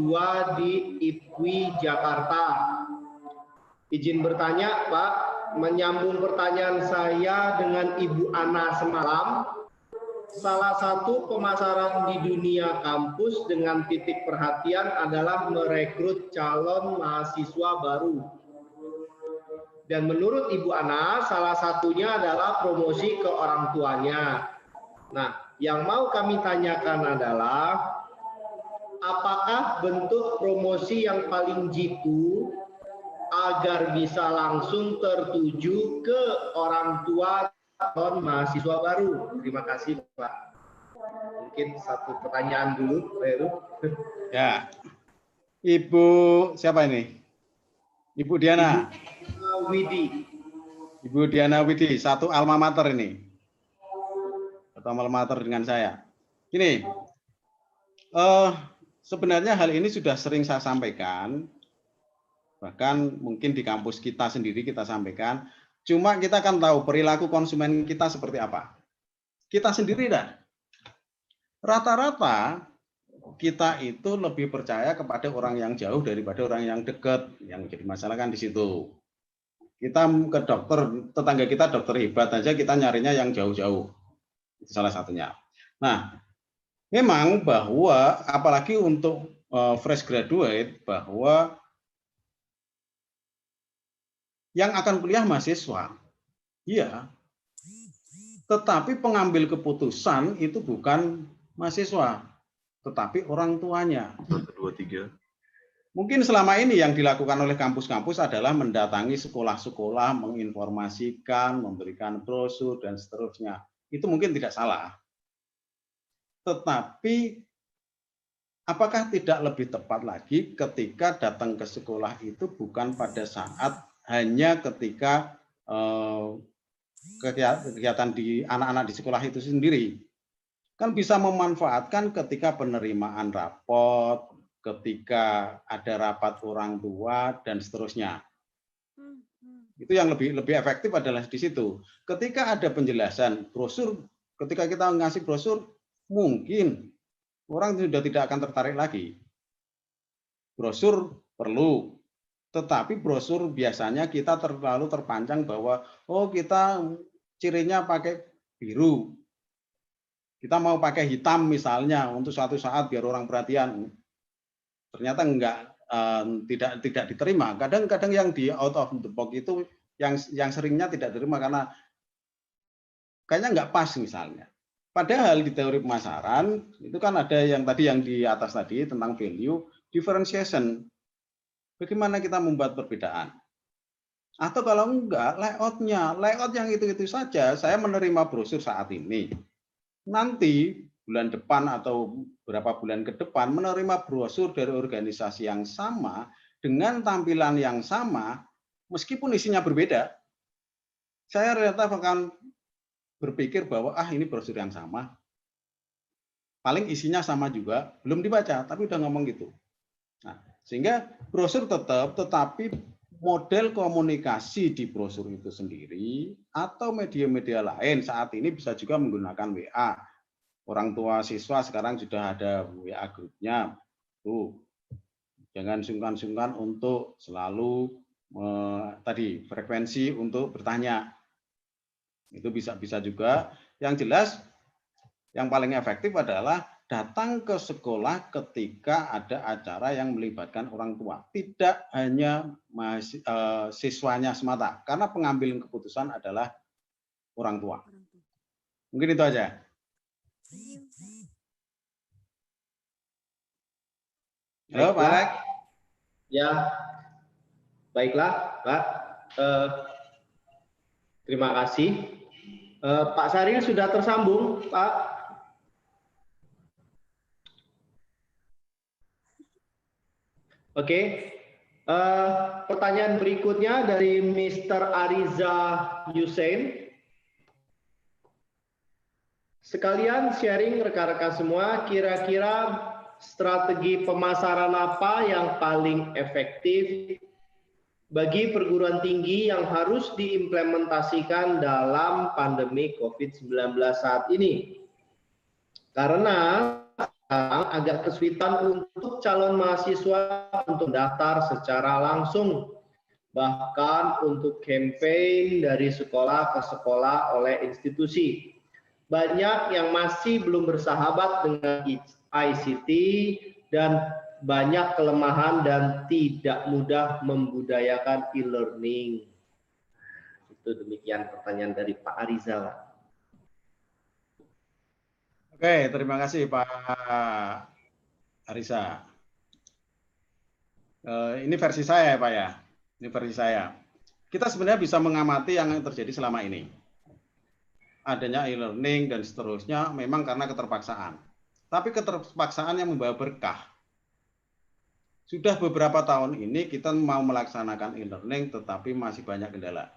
di IPWI Jakarta. Izin bertanya, Pak, menyambung pertanyaan saya dengan Ibu Ana semalam, salah satu pemasaran di dunia kampus dengan titik perhatian adalah merekrut calon mahasiswa baru. Dan menurut Ibu Ana, salah satunya adalah promosi ke orang tuanya. Nah, yang mau kami tanyakan adalah, apakah bentuk promosi yang paling jitu agar bisa langsung tertuju ke orang tua calon mahasiswa baru? Terima kasih, Pak. Mungkin satu pertanyaan dulu, Pak Heru. Ya, Ibu siapa ini? Ibu Diana. Widi. Ibu Diana Widi, satu alma mater ini. Satu alma mater dengan saya. Ini, sebenarnya hal ini sudah sering saya sampaikan. Bahkan mungkin di kampus kita sendiri kita sampaikan, cuma kita kan tahu perilaku konsumen kita seperti apa. Kita sendiri dah. Rata-rata kita itu lebih percaya kepada orang yang jauh daripada orang yang dekat. Yang jadi masalah kan di situ. Kita ke dokter, tetangga kita dokter hebat aja kita nyarinya yang jauh-jauh. Itu salah satunya. Nah, memang bahwa apalagi untuk fresh graduate bahwa yang akan kuliah mahasiswa, iya. Tetapi pengambil keputusan itu bukan mahasiswa, tetapi orang tuanya. 1, 2, 3. Mungkin selama ini yang dilakukan oleh kampus-kampus adalah mendatangi sekolah-sekolah, menginformasikan, memberikan brosur, dan seterusnya. Itu mungkin tidak salah. Tetapi apakah tidak lebih tepat lagi ketika datang ke sekolah itu bukan pada saat hanya ketika kegiatan di anak-anak di sekolah itu sendiri. Kan bisa memanfaatkan ketika penerimaan rapot, ketika ada rapat orang tua, dan seterusnya. Itu yang lebih efektif adalah di situ. Ketika ada penjelasan, brosur, ketika kita ngasih brosur, mungkin orang sudah tidak akan tertarik lagi. Brosur perlu, tetapi brosur biasanya kita terlalu terpancang bahwa oh kita cirinya pakai biru, kita mau pakai hitam misalnya untuk suatu saat biar orang perhatian. Ternyata enggak, tidak diterima. Kadang-kadang yang di out of the box itu yang seringnya tidak diterima karena kayaknya enggak pas misalnya. Padahal di teori pemasaran itu kan ada yang tadi yang di atas tadi tentang value differentiation. Bagaimana kita membuat perbedaan? Atau kalau enggak, layout yang itu-itu saja. Saya menerima brosur saat ini. Nanti bulan depan atau beberapa bulan ke depan menerima brosur dari organisasi yang sama dengan tampilan yang sama, meskipun isinya berbeda. Saya ternyata akan berpikir bahwa ini brosur yang sama. Paling isinya sama juga, belum dibaca, tapi udah ngomong gitu. Nah, sehingga brosur tetap, tetapi model komunikasi di brosur itu sendiri atau media-media lain saat ini bisa juga menggunakan WA. Orang tua siswa sekarang sudah ada WA grupnya. Tuh, jangan sungkan-sungkan untuk selalu tadi frekuensi untuk bertanya. Itu bisa juga. Yang jelas, yang paling efektif adalah datang ke sekolah ketika ada acara yang melibatkan orang tua. Tidak hanya siswanya semata, karena pengambil keputusan adalah orang tua. Mungkin itu aja. Halo, Pak Alek. Ya, baiklah, Pak. Terima kasih. Pak Saril sudah tersambung, Pak. Oke, pertanyaan berikutnya dari Mr. Ariza Yusein. Sekalian sharing rekan-rekan semua, kira-kira strategi pemasaran apa yang paling efektif bagi perguruan tinggi yang harus diimplementasikan dalam pandemi COVID-19 saat ini? Karena agak kesulitan untuk calon mahasiswa untuk daftar secara langsung, bahkan untuk campaign dari sekolah ke sekolah oleh institusi. Banyak yang masih belum bersahabat dengan ICT dan banyak kelemahan dan tidak mudah membudayakan e-learning. Itu demikian pertanyaan dari Pak Ariza. Oke, terima kasih Pak Ariza. Ini versi saya ya Pak ya. Ini versi saya. Kita sebenarnya bisa mengamati yang terjadi selama ini. Adanya e-learning dan seterusnya memang karena keterpaksaan. Tapi keterpaksaan yang membawa berkah. Sudah beberapa tahun ini kita mau melaksanakan e-learning tetapi masih banyak kendala.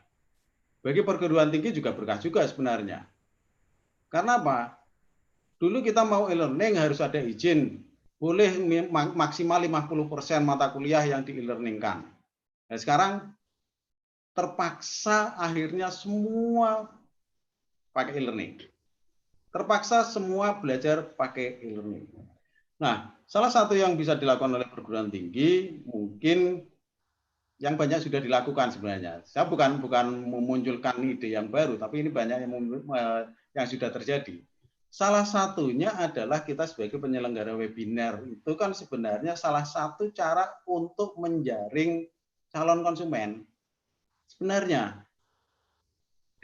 Bagi perguruan tinggi juga berkah juga sebenarnya. Karena apa? Dulu kita mau e-learning harus ada izin. Boleh maksimal 50% mata kuliah yang di e-learningkan. Nah, sekarang terpaksa akhirnya semua pakai e-learning. Terpaksa semua belajar pakai e-learning. Nah, salah satu yang bisa dilakukan oleh perguruan tinggi mungkin yang banyak sudah dilakukan sebenarnya. Saya bukan memunculkan ide yang baru, tapi ini banyak yang sudah terjadi. Salah satunya adalah kita sebagai penyelenggara webinar itu kan sebenarnya salah satu cara untuk menjaring calon konsumen. Sebenarnya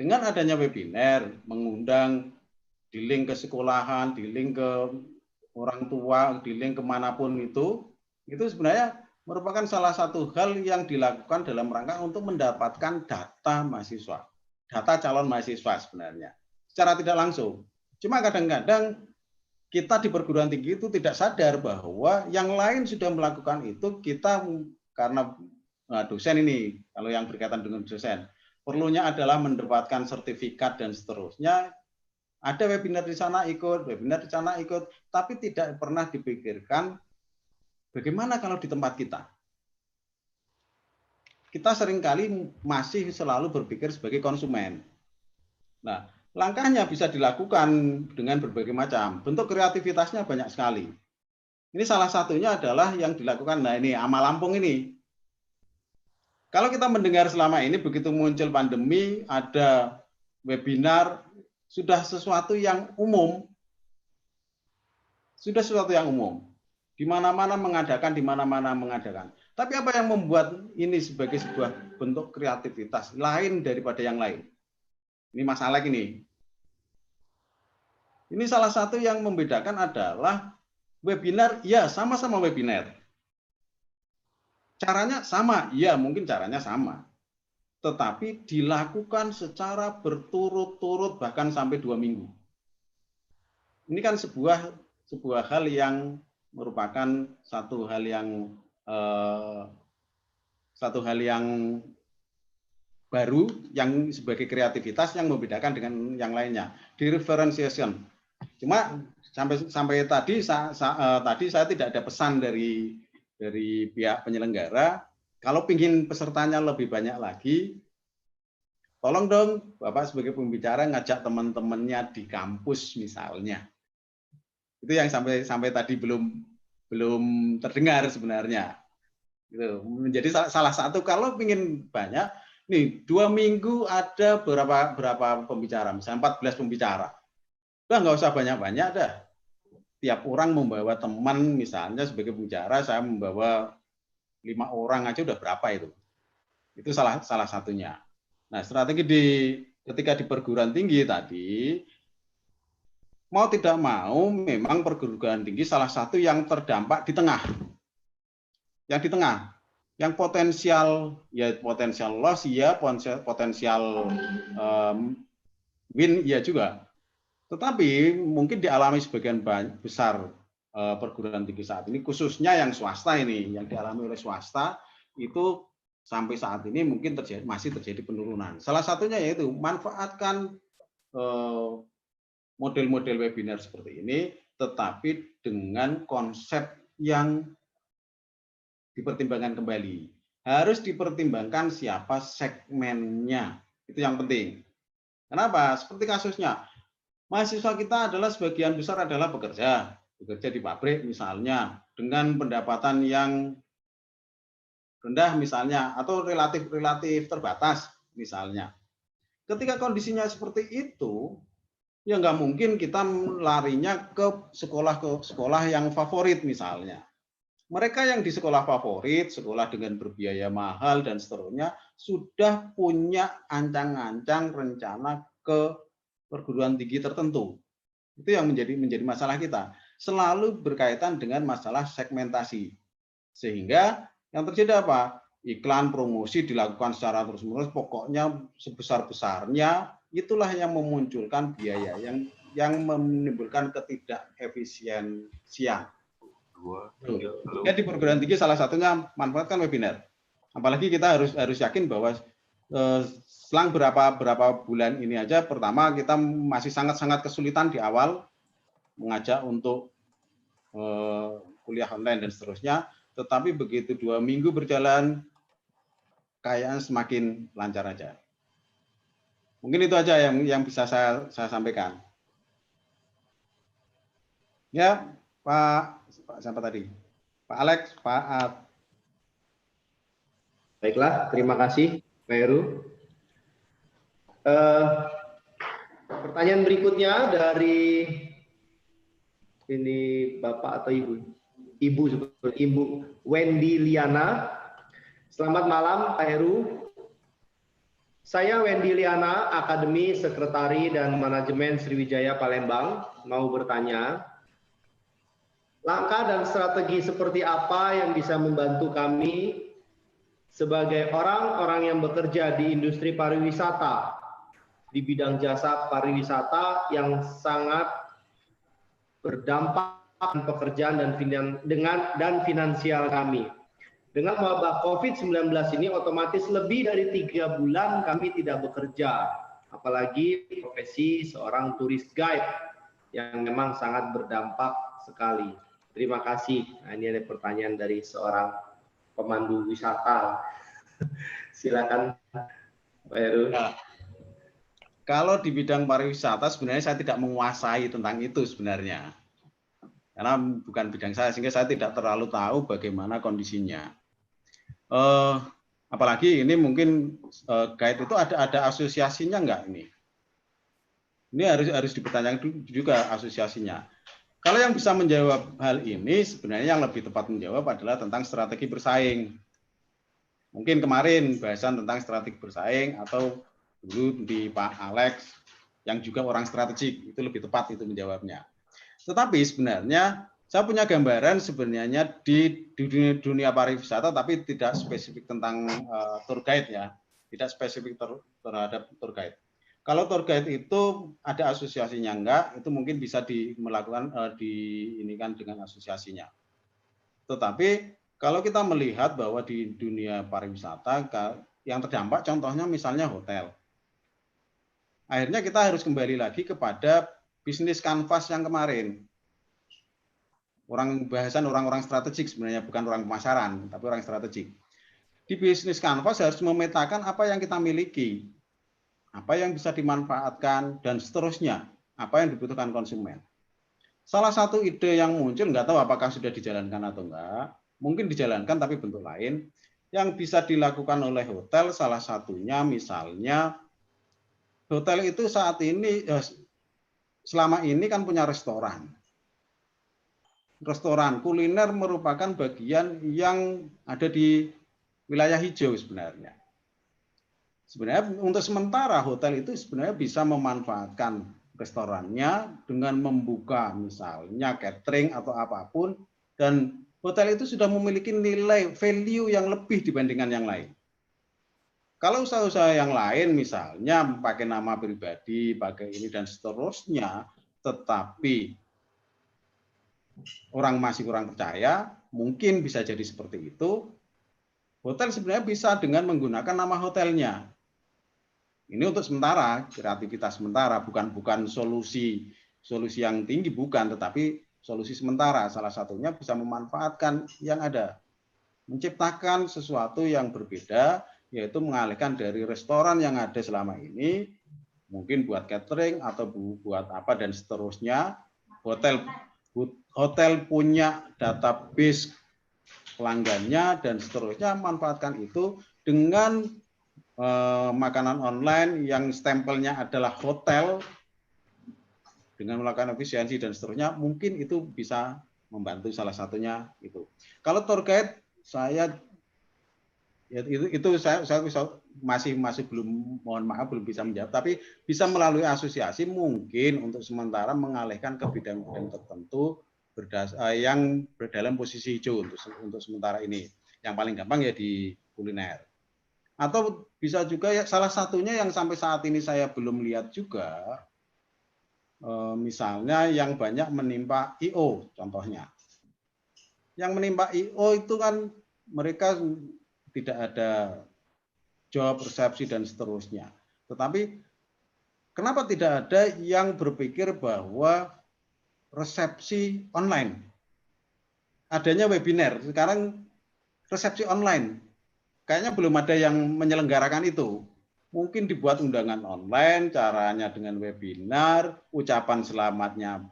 dengan adanya webinar, mengundang di link ke sekolahan, di link ke orang tua, di link kemanapun itu sebenarnya merupakan salah satu hal yang dilakukan dalam rangka untuk mendapatkan data mahasiswa, data calon mahasiswa sebenarnya, secara tidak langsung. Cuma kadang-kadang kita di perguruan tinggi itu tidak sadar bahwa yang lain sudah melakukan itu, kita karena dosen ini, kalau yang berkaitan dengan dosen, perlunya adalah mendapatkan sertifikat dan seterusnya. Ada webinar di sana ikut, webinar di sana ikut, tapi tidak pernah dipikirkan bagaimana kalau di tempat kita. Kita seringkali masih selalu berpikir sebagai konsumen. Nah, langkahnya bisa dilakukan dengan berbagai macam. Bentuk kreativitasnya banyak sekali. Ini salah satunya adalah yang dilakukan, nah ini Amal Lampung ini. Kalau kita mendengar selama ini, begitu muncul pandemi, ada webinar, sudah sesuatu yang umum. Sudah sesuatu yang umum. Di mana-mana mengadakan, di mana-mana mengadakan. Tapi apa yang membuat ini sebagai sebuah bentuk kreativitas lain daripada yang lain? Ini masalah ini. Ini salah satu yang membedakan adalah webinar, ya sama-sama webinar. Caranya sama, ya mungkin caranya sama. Tetapi dilakukan secara berturut-turut bahkan sampai 2 minggu. Ini kan sebuah hal yang merupakan satu hal yang baru, yang sebagai kreativitas yang membedakan dengan yang lainnya. Differentiation. Cuma sampai tadi saya tidak ada pesan dari pihak penyelenggara. Kalau ingin pesertanya lebih banyak lagi, tolong dong Bapak sebagai pembicara ngajak teman-temannya di kampus misalnya. Itu yang sampai tadi belum terdengar sebenarnya. Itu menjadi salah satu kalau ingin banyak, nih 2 minggu ada berapa pembicara, misalnya 14 pembicara. Udah nggak usah banyak-banyak dah. Tiap orang membawa teman misalnya sebagai pembicara, saya membawa 5 orang aja udah berapa itu. Itu salah satunya. Nah, strategi ketika di perguruan tinggi tadi, mau tidak mau memang perguruan tinggi salah satu yang terdampak di tengah. Yang di tengah, yang potensial loss ya, potensial win ya juga. Tetapi mungkin dialami sebagian besar perguruan tinggi saat ini, khususnya yang swasta ini, yang dialami oleh swasta itu sampai saat ini mungkin masih terjadi penurunan. Salah satunya yaitu manfaatkan model-model webinar seperti ini, tetapi dengan konsep yang dipertimbangkan kembali. Harus dipertimbangkan siapa segmennya, itu yang penting. Kenapa? Seperti kasusnya, mahasiswa kita adalah sebagian besar adalah pekerja, bekerja di pabrik misalnya dengan pendapatan yang rendah misalnya atau relatif terbatas misalnya. Ketika kondisinya seperti itu, ya nggak mungkin kita larinya ke sekolah yang favorit misalnya. Mereka yang di sekolah favorit, sekolah dengan berbiaya mahal dan seterusnya, sudah punya ancang-ancang rencana ke perguruan tinggi tertentu. Itu yang menjadi masalah kita. Selalu berkaitan dengan masalah segmentasi. Sehingga yang terjadi apa? Iklan promosi dilakukan secara terus-menerus, pokoknya sebesar-besarnya, itulah yang memunculkan biaya yang menimbulkan ketidakefisiensian. Ya, di perguruan tinggi salah satunya manfaatkan webinar. Apalagi kita harus yakin bahwa selang berapa bulan ini aja, pertama kita masih sangat kesulitan di awal mengajak untuk kuliah online dan seterusnya. Tetapi begitu 2 minggu berjalan, kayaknya semakin lancar aja. Mungkin itu aja yang bisa saya sampaikan. Ya, Pak siapa tadi? Pak Alex, Pak Ad. Baiklah, terima kasih Pak Heru. Pertanyaan berikutnya dari ini Bapak atau Ibu? Ibu Wendy Liana. Selamat malam Pak Heru. Saya Wendy Liana, Akademi Sekretari dan Manajemen Sriwijaya Palembang, mau bertanya, langkah dan strategi seperti apa yang bisa membantu kami sebagai orang-orang yang bekerja di industri pariwisata, di bidang jasa pariwisata yang sangat berdampak pekerjaan dan finansial kami. Dengan wabah COVID-19 ini otomatis lebih dari 3 bulan kami tidak bekerja, apalagi profesi seorang turis guide yang memang sangat berdampak sekali. Terima kasih. Nah, ini ada pertanyaan dari seorang pemandu wisata. Silakan Pak Heru. Ya. Kalau di bidang pariwisata sebenarnya saya tidak menguasai tentang itu sebenarnya. Karena bukan bidang saya, sehingga saya tidak terlalu tahu bagaimana kondisinya. Apalagi ini mungkin guide itu ada asosiasinya enggak ini? Ini harus dipertanyakan juga asosiasinya. Kalau yang bisa menjawab hal ini sebenarnya yang lebih tepat menjawab adalah tentang strategi bersaing. Mungkin kemarin bahasan tentang strategi bersaing atau dulu di Pak Alex yang juga orang strategik, itu lebih tepat itu menjawabnya. Tetapi sebenarnya saya punya gambaran sebenarnya di dunia pariwisata, tapi tidak spesifik tentang tour guide ya, tidak spesifik terhadap tour guide. Kalau tour guide itu ada asosiasinya enggak, itu mungkin bisa diinikan dengan asosiasinya. Tetapi kalau kita melihat bahwa di dunia pariwisata yang terdampak contohnya misalnya hotel. Akhirnya kita harus kembali lagi kepada bisnis kanvas yang kemarin. Bahasan orang-orang strategik sebenarnya, bukan orang pemasaran, tapi orang strategik. Di bisnis kanvas harus memetakan apa yang kita miliki, apa yang bisa dimanfaatkan, dan seterusnya, apa yang dibutuhkan konsumen. Salah satu ide yang muncul, nggak tahu apakah sudah dijalankan atau enggak, mungkin dijalankan tapi bentuk lain, yang bisa dilakukan oleh hotel, salah satunya misalnya, hotel itu saat ini, selama ini kan punya restoran. Restoran kuliner merupakan bagian yang ada di wilayah hijau sebenarnya. Sebenarnya untuk sementara hotel itu sebenarnya bisa memanfaatkan restorannya dengan membuka misalnya catering atau apapun, dan hotel itu sudah memiliki nilai value yang lebih dibandingkan yang lain. Kalau usaha-usaha yang lain misalnya pakai nama pribadi, pakai ini dan seterusnya, tetapi orang masih kurang percaya, mungkin bisa jadi seperti itu. Hotel sebenarnya bisa dengan menggunakan nama hotelnya. Ini untuk sementara, kreativitas sementara, bukan solusi yang tinggi, bukan, tetapi solusi sementara. Salah satunya bisa memanfaatkan yang ada, menciptakan sesuatu yang berbeda, yaitu mengalihkan dari restoran yang ada selama ini, mungkin buat catering atau buat apa dan seterusnya, hotel hotel punya database pelanggannya dan seterusnya, manfaatkan itu dengan makanan online yang stempelnya adalah hotel, dengan melakukan efisiensi dan seterusnya, mungkin itu bisa membantu salah satunya itu. Kalau tour guide saya saya masih belum, mohon maaf belum bisa menjawab, tapi bisa melalui asosiasi mungkin untuk sementara mengalihkan ke bidang-bidang tertentu yang berdalam posisi hijau untuk sementara ini. Yang paling gampang ya di kuliner. Atau bisa juga ya salah satunya yang sampai saat ini saya belum lihat juga, misalnya yang banyak menimpa IO contohnya. Yang menimpa IO itu kan mereka tidak ada job, resepsi, dan seterusnya. Tetapi kenapa tidak ada yang berpikir bahwa resepsi online? Adanya webinar, sekarang resepsi online. Kayaknya belum ada yang menyelenggarakan itu. Mungkin dibuat undangan online, caranya dengan webinar, ucapan selamatnya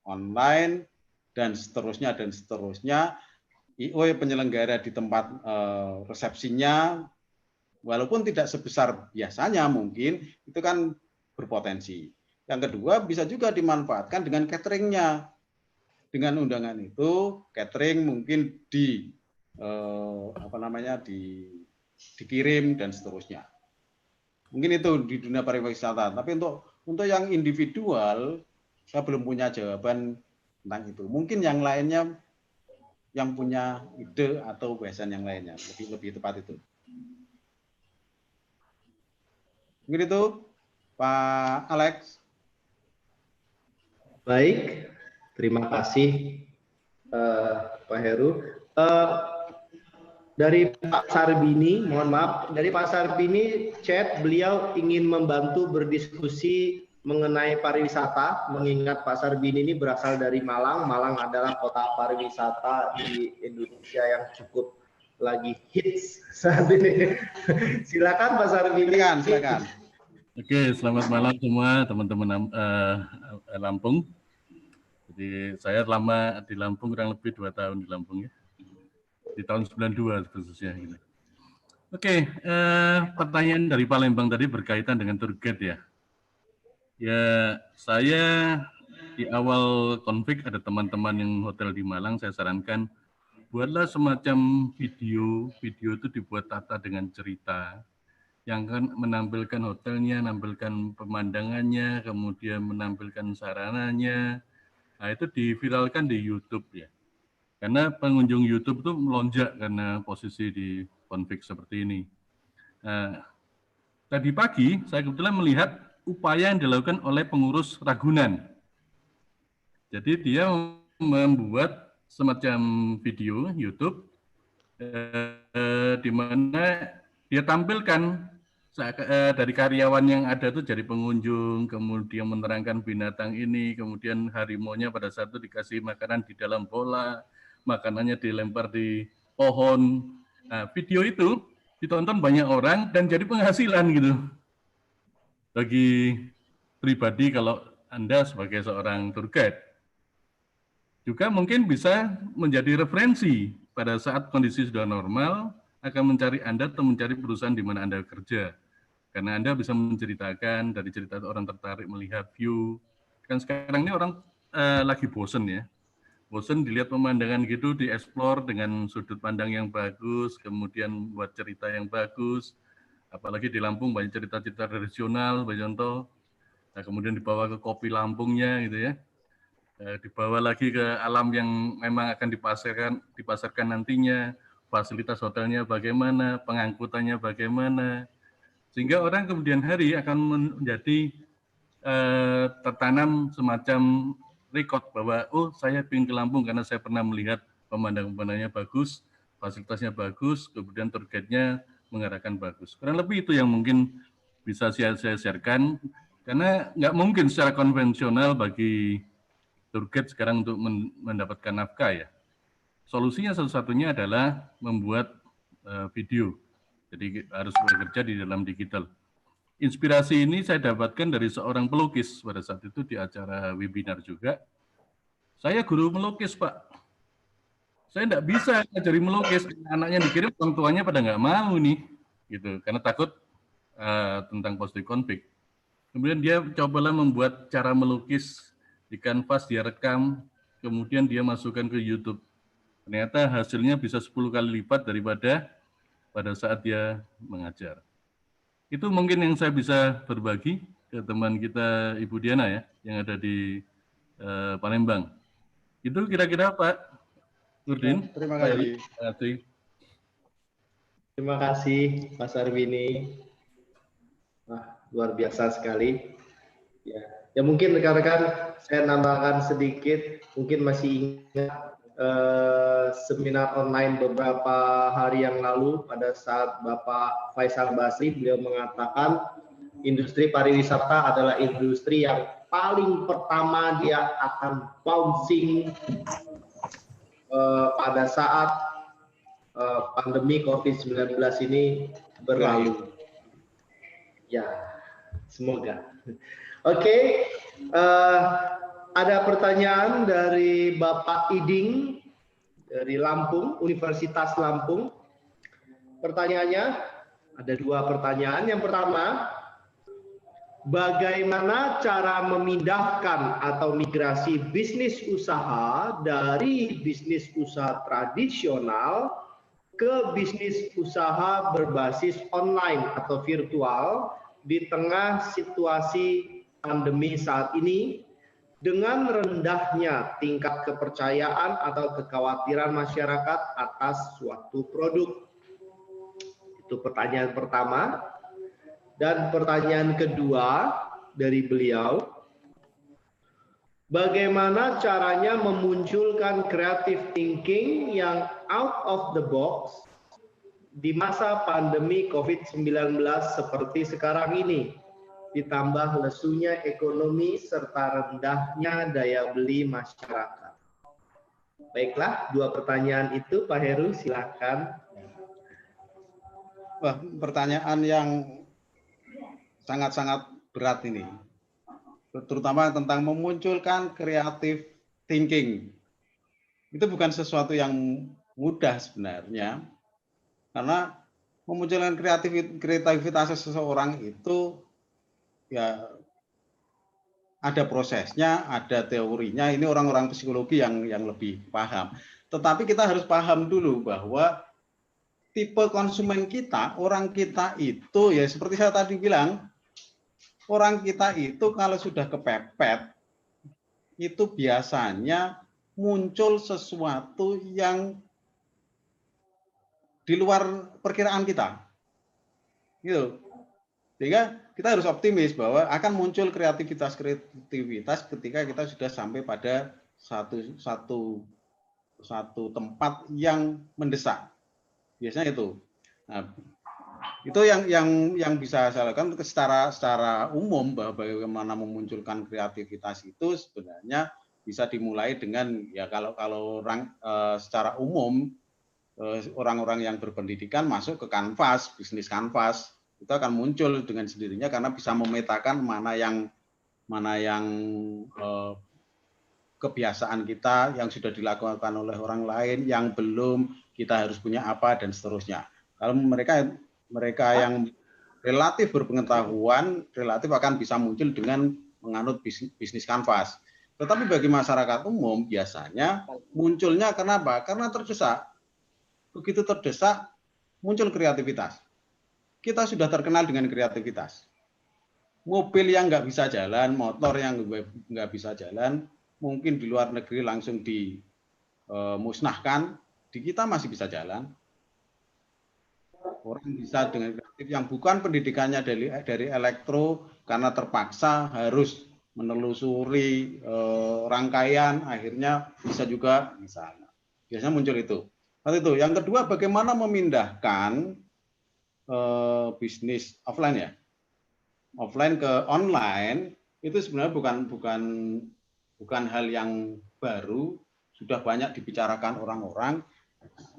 online, dan seterusnya, dan seterusnya. IO penyelenggara di tempat resepsinya, walaupun tidak sebesar biasanya mungkin, itu kan berpotensi. Yang kedua, bisa juga dimanfaatkan dengan cateringnya. Dengan undangan itu, catering mungkin dikirim dan seterusnya. Mungkin itu di dunia pariwisata. Tapi untuk yang individual, saya belum punya jawaban tentang itu. Mungkin yang lainnya yang punya ide atau bahasan yang lainnya, lebih tepat itu. Mungkin itu, Pak Alex. Baik, terima kasih Pak Heru. Dari Pak Sarbini, mohon maaf, dari Pak Sarbini chat, beliau ingin membantu berdiskusi mengenai pariwisata, mengingat Pak Sarbini ini berasal dari Malang. Malang adalah kota pariwisata di Indonesia yang cukup lagi hits saat ini. Silakan Pak Sarbini. Silakan. Oke, selamat malam semua teman-teman Lampung. Jadi saya lama di Lampung, kurang lebih 2 tahun di Lampung ya. Di tahun 92 khususnya. Gitu. Oke, pertanyaan dari Palembang tadi berkaitan dengan tour guide ya. Ya, saya di awal konflik ada teman-teman yang hotel di Malang, saya sarankan buatlah semacam video itu dibuat tata dengan cerita yang kan menampilkan hotelnya, menampilkan pemandangannya, kemudian menampilkan sarananya. Nah, itu diviralkan di YouTube ya. Karena pengunjung YouTube itu melonjak karena posisi di konflik seperti ini. Nah, tadi pagi saya kebetulan melihat upaya yang dilakukan oleh pengurus Ragunan. Jadi dia membuat semacam video YouTube di mana dia tampilkan dari karyawan yang ada itu jadi pengunjung, kemudian menerangkan binatang ini, kemudian harimaunya pada saat itu dikasih makanan di dalam bola, makanannya dilempar di pohon. Nah, video itu ditonton banyak orang dan jadi penghasilan gitu. Bagi pribadi kalau Anda sebagai seorang tour guide. Juga mungkin bisa menjadi referensi pada saat kondisi sudah normal, akan mencari Anda atau mencari perusahaan di mana Anda kerja. Karena Anda bisa menceritakan, dari cerita orang tertarik melihat view. Kan sekarang ini orang lagi bosen ya. Bosen dilihat pemandangan gitu, dieksplor dengan sudut pandang yang bagus, kemudian buat cerita yang bagus. Apalagi di Lampung banyak cerita-cerita tradisional, banyak contoh. Nah, kemudian dibawa ke kopi Lampungnya gitu ya. Dibawa lagi ke alam yang memang akan dipasarkan nantinya, fasilitas hotelnya bagaimana, pengangkutannya bagaimana, sehingga orang kemudian hari akan menjadi tertanam semacam record bahwa oh saya ingin ke Lampung karena saya pernah melihat pemandangan-pemandangannya bagus, fasilitasnya bagus, kemudian tour guide-nya mengarahkan bagus. Kurang lebih itu yang mungkin bisa saya sharekan, karena nggak mungkin secara konvensional bagi tour guide sekarang untuk mendapatkan nafkah ya. Solusinya satu-satunya adalah membuat video. Jadi harus bekerja di dalam digital. Inspirasi ini saya dapatkan dari seorang pelukis pada saat itu di acara webinar juga. Saya guru melukis, Pak. Saya nggak bisa ngajari melukis. Anaknya dikirim, orang tuanya pada nggak mau nih, gitu. Karena takut tentang positif konflik. Kemudian dia cobalah membuat cara melukis di kanvas, dia rekam, kemudian dia masukkan ke YouTube. Ternyata hasilnya bisa 10 kali lipat daripada pada saat dia mengajar. Itu mungkin yang saya bisa berbagi ke teman kita Ibu Diana ya, yang ada di Palembang. Itu kira-kira Pak Nurdin. Terima kasih. Terima kasih. Terima kasih Mas Arwini. Wah, luar biasa sekali. Ya mungkin rekan-rekan saya nambahkan sedikit, mungkin masih ingat seminar online beberapa hari yang lalu pada saat Bapak Faisal Basri, beliau mengatakan industri pariwisata adalah industri yang paling pertama dia akan bouncing pada saat pandemi COVID-19 ini berlalu. Ya, semoga. Oke, ada pertanyaan dari Bapak Iding dari Lampung, Universitas Lampung. Pertanyaannya ada 2 pertanyaan. Yang pertama, bagaimana cara memindahkan atau migrasi bisnis usaha dari bisnis usaha tradisional ke bisnis usaha berbasis online atau virtual di tengah situasi pandemi saat ini dengan rendahnya tingkat kepercayaan atau kekhawatiran masyarakat atas suatu produk? Itu pertanyaan pertama. Dan pertanyaan kedua dari beliau, bagaimana caranya memunculkan creative thinking yang out of the box di masa pandemi COVID-19 seperti sekarang ini, ditambah lesunya ekonomi serta rendahnya daya beli masyarakat? Baiklah, 2 pertanyaan itu Pak Heru, silakan. Wah, pertanyaan yang sangat-sangat berat ini, terutama tentang memunculkan creative thinking. Itu bukan sesuatu yang mudah sebenarnya, karena memunculkan kreativitas seseorang itu ya ada prosesnya, ada teorinya. Ini orang-orang psikologi yang lebih paham. Tetapi kita harus paham dulu bahwa tipe konsumen kita, orang kita itu ya seperti saya tadi bilang, orang kita itu kalau sudah kepepet, itu biasanya muncul sesuatu yang di luar perkiraan kita. Gitu. Sehingga kita harus optimis bahwa akan muncul kreativitas ketika kita sudah sampai pada satu tempat yang mendesak. Biasanya itu. Nah, itu yang bisa saya lakukan secara umum, bahwa bagaimana memunculkan kreativitas itu sebenarnya bisa dimulai dengan ya kalau orang secara umum orang-orang yang berpendidikan masuk ke kanvas, bisnis kanvas, itu akan muncul dengan sendirinya karena bisa memetakan mana yang kebiasaan kita yang sudah dilakukan oleh orang lain, yang belum, kita harus punya apa dan seterusnya. Kalau mereka yang relatif berpengetahuan, relatif akan bisa muncul dengan menganut bisnis kanvas. Tetapi bagi masyarakat umum biasanya munculnya kenapa? Karena terdesak. Begitu terdesak, muncul kreativitas. Kita sudah terkenal dengan kreativitas. Mobil yang nggak bisa jalan, motor yang nggak bisa jalan, mungkin di luar negeri langsung dimusnahkan, di kita masih bisa jalan. Orang bisa dengan kreatif yang bukan pendidikannya dari elektro, karena terpaksa harus menelusuri rangkaian, akhirnya bisa juga misalnya. Biasanya muncul itu. Itu. Yang kedua, bagaimana memindahkan bisnis offline ya, offline ke online, itu sebenarnya bukan hal yang baru, sudah banyak dibicarakan orang-orang.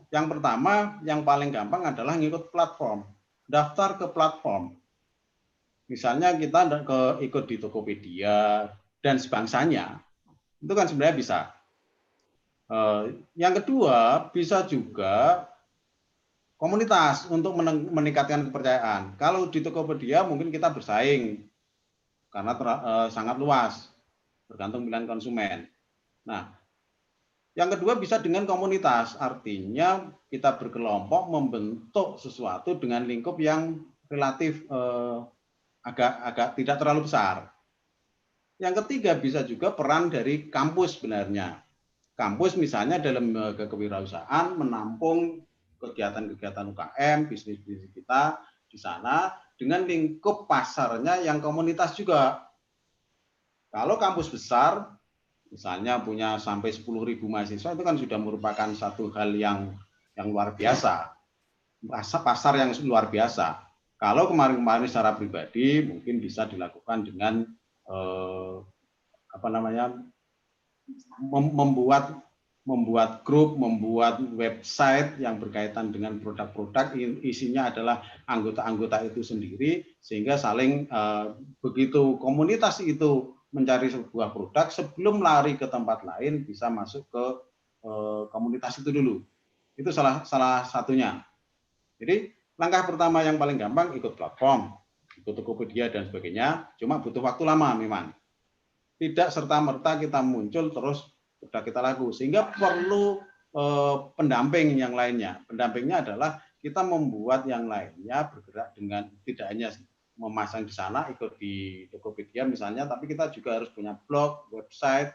Yang pertama, yang paling gampang adalah ngikut platform, daftar ke platform. Misalnya kita ikut di Tokopedia dan sebangsanya, itu kan sebenarnya bisa. Yang kedua, bisa juga komunitas untuk meningkatkan kepercayaan. Kalau di Tokopedia mungkin kita bersaing karena sangat luas, tergantung pilihan konsumen. Nah, yang kedua bisa dengan komunitas, artinya kita berkelompok membentuk sesuatu dengan lingkup yang relatif agak tidak terlalu besar. Yang ketiga bisa juga peran dari kampus sebenarnya. Kampus misalnya dalam kewirausahaan menampung kegiatan-kegiatan UKM, bisnis-bisnis kita di sana dengan lingkup pasarnya yang komunitas juga. Kalau kampus besar, misalnya punya sampai 10.000 mahasiswa, itu kan sudah merupakan satu hal yang luar biasa. Pasar yang luar biasa. Kalau kemarin-kemarin secara pribadi mungkin bisa dilakukan dengan membuat grup, membuat website yang berkaitan dengan produk-produk, isinya adalah anggota-anggota itu sendiri, sehingga saling begitu komunitas itu mencari sebuah produk, sebelum lari ke tempat lain bisa masuk ke komunitas itu dulu. Itu salah satunya. Jadi langkah pertama yang paling gampang ikut platform, ikut Tokopedia dan sebagainya, cuma butuh waktu lama memang. Tidak serta-merta kita muncul terus sudah kita laku, sehingga perlu pendamping yang lainnya. Pendampingnya adalah kita membuat yang lainnya bergerak dengan tidak hanya memasang di sana, ikut di Tokopedia misalnya, tapi kita juga harus punya blog, website,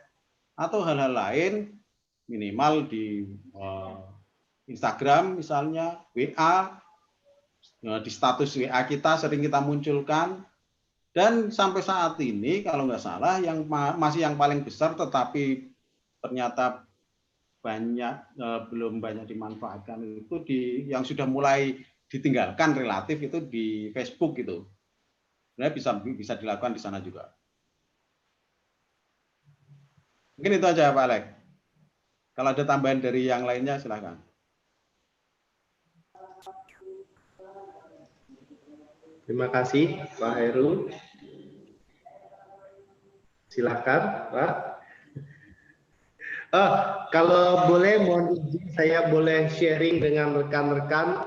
atau hal-hal lain, minimal di Instagram misalnya, WA, di status WA kita sering kita munculkan. Dan sampai saat ini kalau nggak salah yang masih yang paling besar tetapi ternyata belum banyak dimanfaatkan itu yang sudah mulai ditinggalkan relatif itu di Facebook gitu. Sebenarnya bisa dilakukan di sana juga. Mungkin itu aja Pak Alek. Kalau ada tambahan dari yang lainnya silakan. Terima kasih Pak Heru. Silakan Pak. Kalau boleh mohon izin saya boleh sharing dengan rekan-rekan,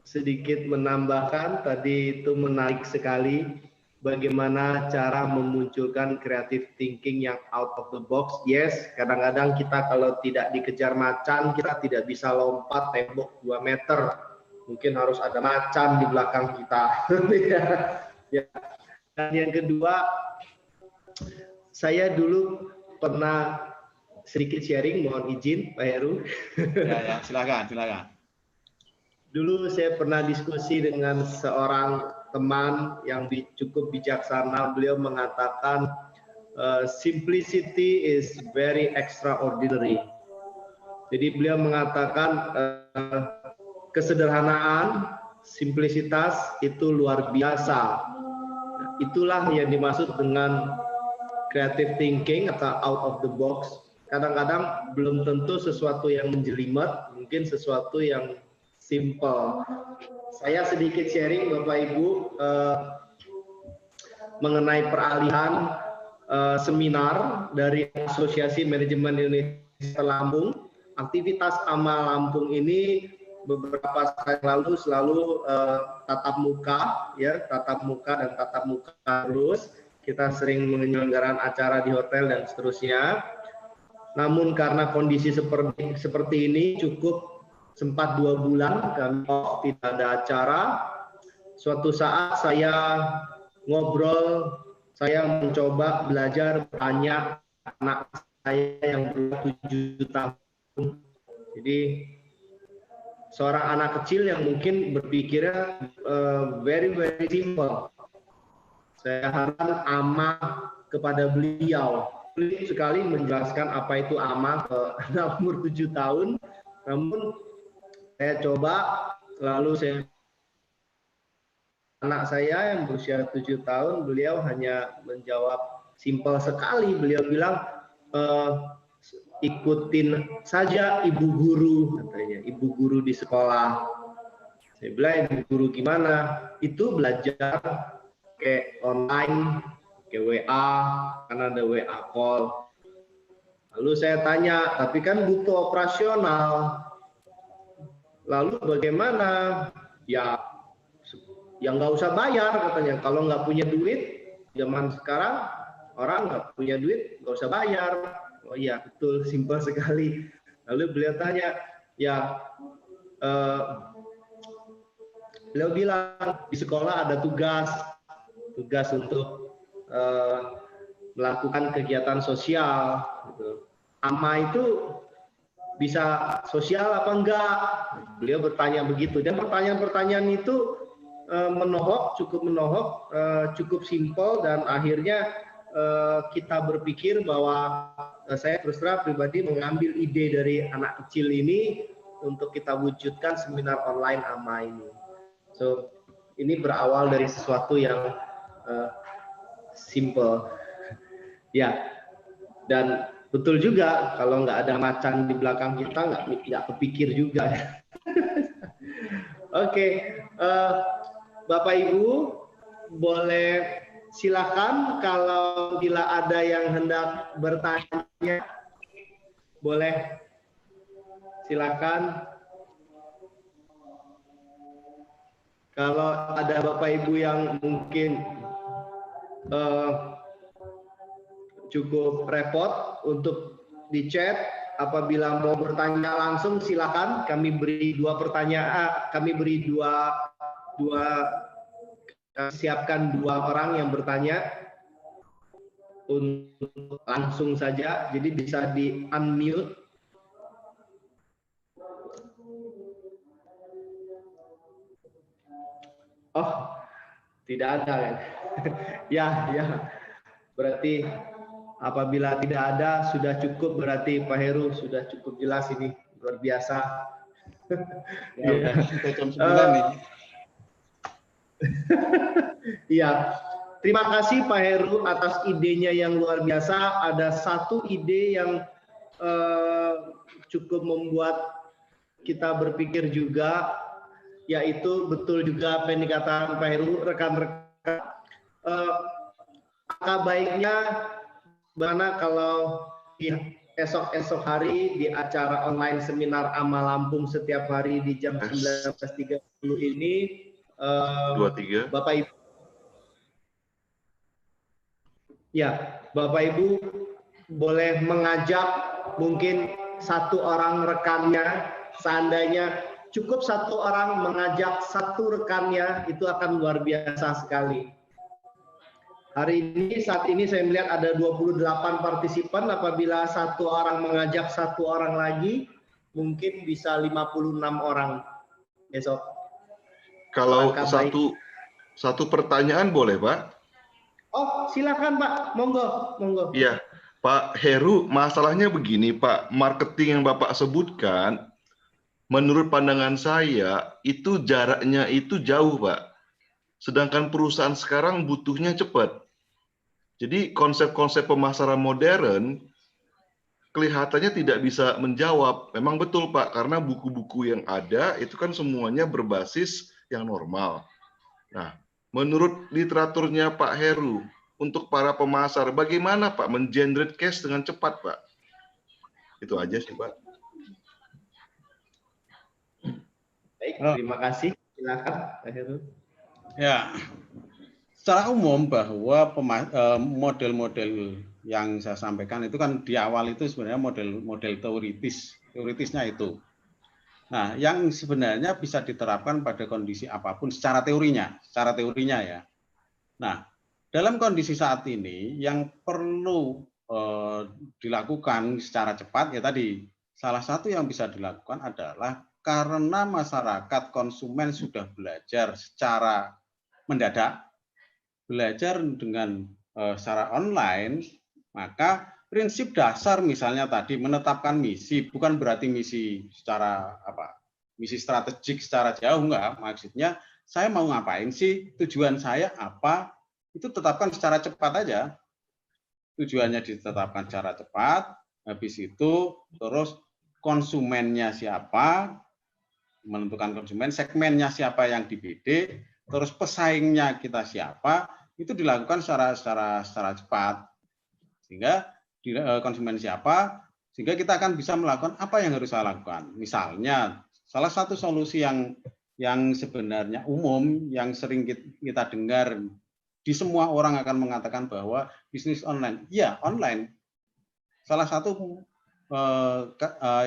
sedikit menambahkan. Tadi itu menarik sekali bagaimana cara memunculkan creative thinking yang out of the box. Yes, kadang-kadang kita kalau tidak dikejar macan, kita tidak bisa lompat tembok 2 meter. Mungkin harus ada macan di belakang kita. Ya. Dan yang kedua, saya dulu pernah sedikit sharing, mohon izin Pak Heru. Ya, silakan. Dulu saya pernah diskusi dengan seorang teman yang cukup bijaksana. Beliau mengatakan simplicity is very extraordinary. Jadi beliau mengatakan kesederhanaan, simplisitas itu luar biasa. Itulah yang dimaksud dengan creative thinking atau out of the box. Kadang-kadang belum tentu sesuatu yang menjelimet, mungkin sesuatu yang simple. Saya sedikit sharing Bapak Ibu mengenai peralihan seminar dari Asosiasi Manajemen Indonesia Lampung. Aktivitas AMA Lampung ini beberapa saat lalu selalu tatap muka, ya, tatap muka terus. Kita sering menyelenggarakan acara di hotel dan seterusnya. Namun karena kondisi seperti ini cukup sempat 2 bulan kami tidak ada acara. Suatu saat saya ngobrol, saya mencoba belajar banyak anak saya yang berumur 7 tahun. Jadi seorang anak kecil yang mungkin berpikirnya very simple. Saya harap AMA kepada beliau. Sulit sekali menjelaskan apa itu AMA ke anak umur 7 tahun. Namun saya coba, lalu anak saya yang berusia 7 tahun, beliau hanya menjawab simpel sekali. Beliau bilang, ikutin saja ibu guru, katanya, ibu guru di sekolah. Saya bilang, ibu guru gimana? Itu belajar kayak online, kayak WA, karena ada WA call. Lalu saya tanya, tapi kan butuh operasional. Lalu bagaimana? Ya, yang nggak usah bayar katanya. Kalau nggak punya duit, zaman sekarang orang nggak punya duit, nggak usah bayar. Oh iya, betul, simpel sekali. Lalu beliau tanya, ya, beliau bilang di sekolah ada tugas untuk melakukan kegiatan sosial. Gitu. AMA itu bisa sosial apa enggak? Beliau bertanya begitu. Dan pertanyaan-pertanyaan itu cukup menohok, cukup simpel, dan akhirnya kita berpikir bahwa saya terus terang pribadi mengambil ide dari anak kecil ini untuk kita wujudkan seminar online AMA ini. So, ini berawal dari sesuatu yang simple. Ya, dan betul juga kalau nggak ada macan di belakang kita nggak kepikir juga. Oke, Bapak Ibu boleh silakan kalau bila ada yang hendak bertanya, boleh silakan. Kalau ada Bapak Ibu yang mungkin cukup repot untuk di chat, apabila mau bertanya langsung silakan. Kami beri dua pertanyaan, siapkan dua orang yang bertanya untuk langsung saja, jadi bisa di unmute. Oh, tidak ada kan? Ya. Berarti apabila tidak ada, sudah cukup, berarti Pak Heru sudah cukup jelas ini, luar biasa. Ya, udah jam 9 nih. Iya, terima kasih Pak Heru atas idenya yang luar biasa. Ada satu ide yang cukup membuat kita berpikir juga, yaitu betul juga apa yang dikatakan Pak Heru, rekan-rekan. Maka baiknya bagaimana kalau esok hari di acara online seminar AMA Lampung setiap hari di jam 19.30 ini, 23. Bapak Ibu, ya, Bapak Ibu boleh mengajak mungkin satu orang rekannya. Seandainya cukup satu orang mengajak satu rekannya, itu akan luar biasa sekali. Saat ini saya melihat ada 28 partisipan. Apabila satu orang mengajak satu orang lagi, mungkin bisa 56 orang besok. Kalau satu pertanyaan boleh, Pak? Oh, silakan Pak, monggo. Iya, Pak Heru, masalahnya begini, Pak. Marketing yang Bapak sebutkan, menurut pandangan saya, itu jaraknya itu jauh, Pak. Sedangkan perusahaan sekarang butuhnya cepat. Jadi konsep-konsep pemasaran modern kelihatannya tidak bisa menjawab. Memang betul Pak, karena buku-buku yang ada itu kan semuanya berbasis yang normal. Nah, menurut literaturnya Pak Heru, untuk para pemasar, bagaimana Pak mengenerate case dengan cepat Pak? Itu aja sih Pak. Baik, terima kasih. Silakan Pak Heru. Ya, secara umum bahwa model-model yang saya sampaikan itu kan di awal itu sebenarnya model teoritisnya itu. Nah, yang sebenarnya bisa diterapkan pada kondisi apapun secara teorinya ya. Nah, dalam kondisi saat ini yang perlu dilakukan secara cepat ya tadi, salah satu yang bisa dilakukan adalah karena masyarakat konsumen sudah belajar secara mendadak, belajar dengan secara online, maka prinsip dasar misalnya tadi menetapkan misi, bukan berarti misi secara misi strategik secara jauh, enggak. Maksudnya saya mau ngapain sih, tujuan saya apa, itu tetapkan secara cepat aja. Tujuannya ditetapkan secara cepat, habis itu terus konsumennya siapa, menentukan konsumen, segmennya siapa yang di-BD, terus pesaingnya kita siapa, itu dilakukan secara cepat. Sehingga konsumen siapa, sehingga kita akan bisa melakukan apa yang harus saya lakukan. Misalnya, salah satu solusi yang sebenarnya umum, yang sering kita dengar, di semua orang akan mengatakan bahwa bisnis online. Ya, online. Salah satu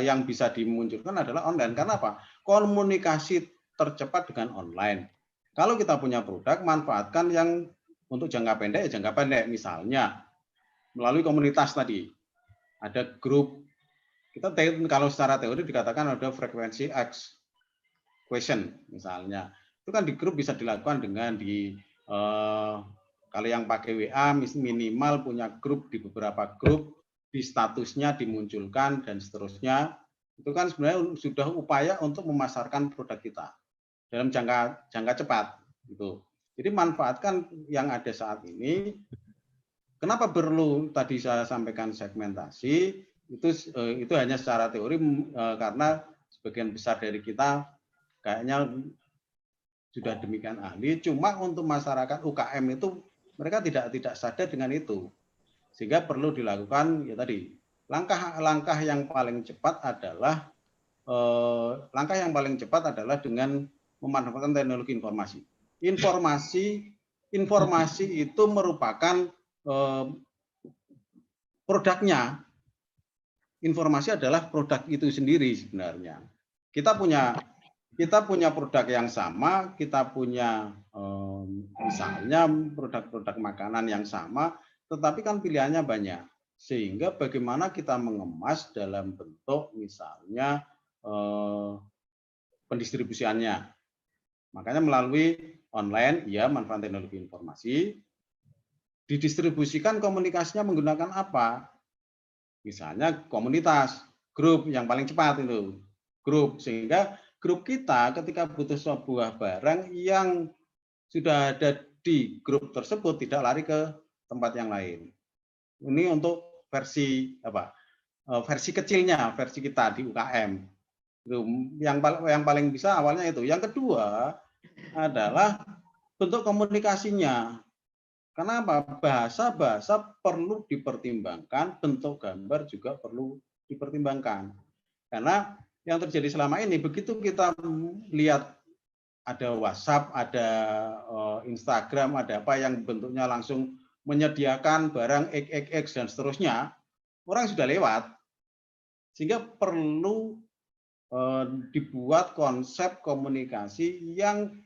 yang bisa dimunculkan adalah online. Karena apa? Komunikasi tercepat dengan online. Kalau kita punya produk, manfaatkan yang untuk jangka pendek, ya jangka pendek. Misalnya, melalui komunitas tadi. Ada grup. Kita kalau secara teori dikatakan ada frekuensi X question misalnya. Itu kan di grup bisa dilakukan dengan kalau yang pakai WA minimal punya grup di beberapa grup, di statusnya dimunculkan dan seterusnya. Itu kan sebenarnya sudah upaya untuk memasarkan produk kita dalam jangka cepat gitu. Jadi manfaatkan yang ada saat ini. Kenapa perlu tadi saya sampaikan segmentasi? Itu hanya secara teori karena sebagian besar dari kita kayaknya sudah demikian ahli. Cuma untuk masyarakat UKM itu mereka tidak sadar dengan itu, sehingga perlu dilakukan ya tadi langkah yang paling cepat adalah dengan memanfaatkan teknologi informasi. Informasi itu merupakan produknya. Informasi adalah produk itu sendiri sebenarnya. Kita punya produk yang sama, kita punya misalnya produk-produk makanan yang sama, tetapi kan pilihannya banyak. Sehingga bagaimana kita mengemas dalam bentuk misalnya pendistribusiannya. Makanya melalui online, ya manfaat teknologi informasi, didistribusikan komunikasinya menggunakan apa? Misalnya komunitas, grup yang paling cepat itu, grup, sehingga grup kita ketika butuh sebuah barang yang sudah ada di grup tersebut tidak lari ke tempat yang lain. Ini untuk versi versi kecilnya, versi kita di UKM. Itu yang paling bisa awalnya itu. Yang kedua adalah bentuk komunikasinya. Kenapa? Bahasa perlu dipertimbangkan, bentuk gambar juga perlu dipertimbangkan. Karena yang terjadi selama ini, begitu kita lihat ada WhatsApp, ada Instagram, ada apa yang bentuknya langsung menyediakan barang XXX dan seterusnya, orang sudah lewat. Sehingga perlu dibuat konsep komunikasi yang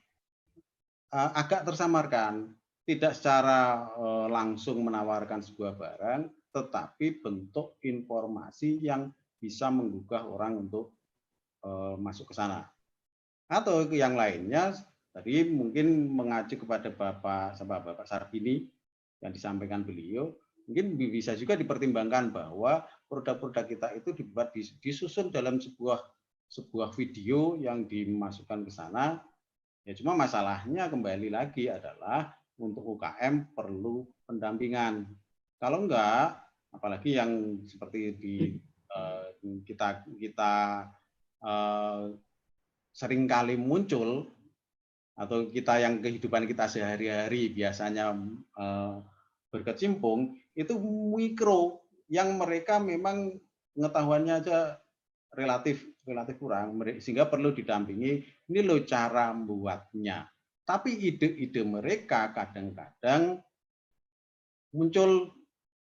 agak tersamarkan. Tidak secara langsung menawarkan sebuah barang, tetapi bentuk informasi yang bisa menggugah orang untuk masuk ke sana. Atau yang lainnya, tadi mungkin mengacu kepada Bapak Sarbini yang disampaikan beliau, mungkin bisa juga dipertimbangkan bahwa produk-produk kita itu dibuat disusun dalam sebuah video yang dimasukkan ke sana. Ya cuma masalahnya kembali lagi adalah untuk UKM perlu pendampingan. Kalau enggak, apalagi yang seperti kita sering kali muncul atau kita yang kehidupan kita sehari-hari biasanya berkecimpung itu mikro yang mereka memang pengetahuannya aja relatif kurang, sehingga perlu didampingi. Ini loh cara membuatnya. Tapi ide-ide mereka kadang-kadang muncul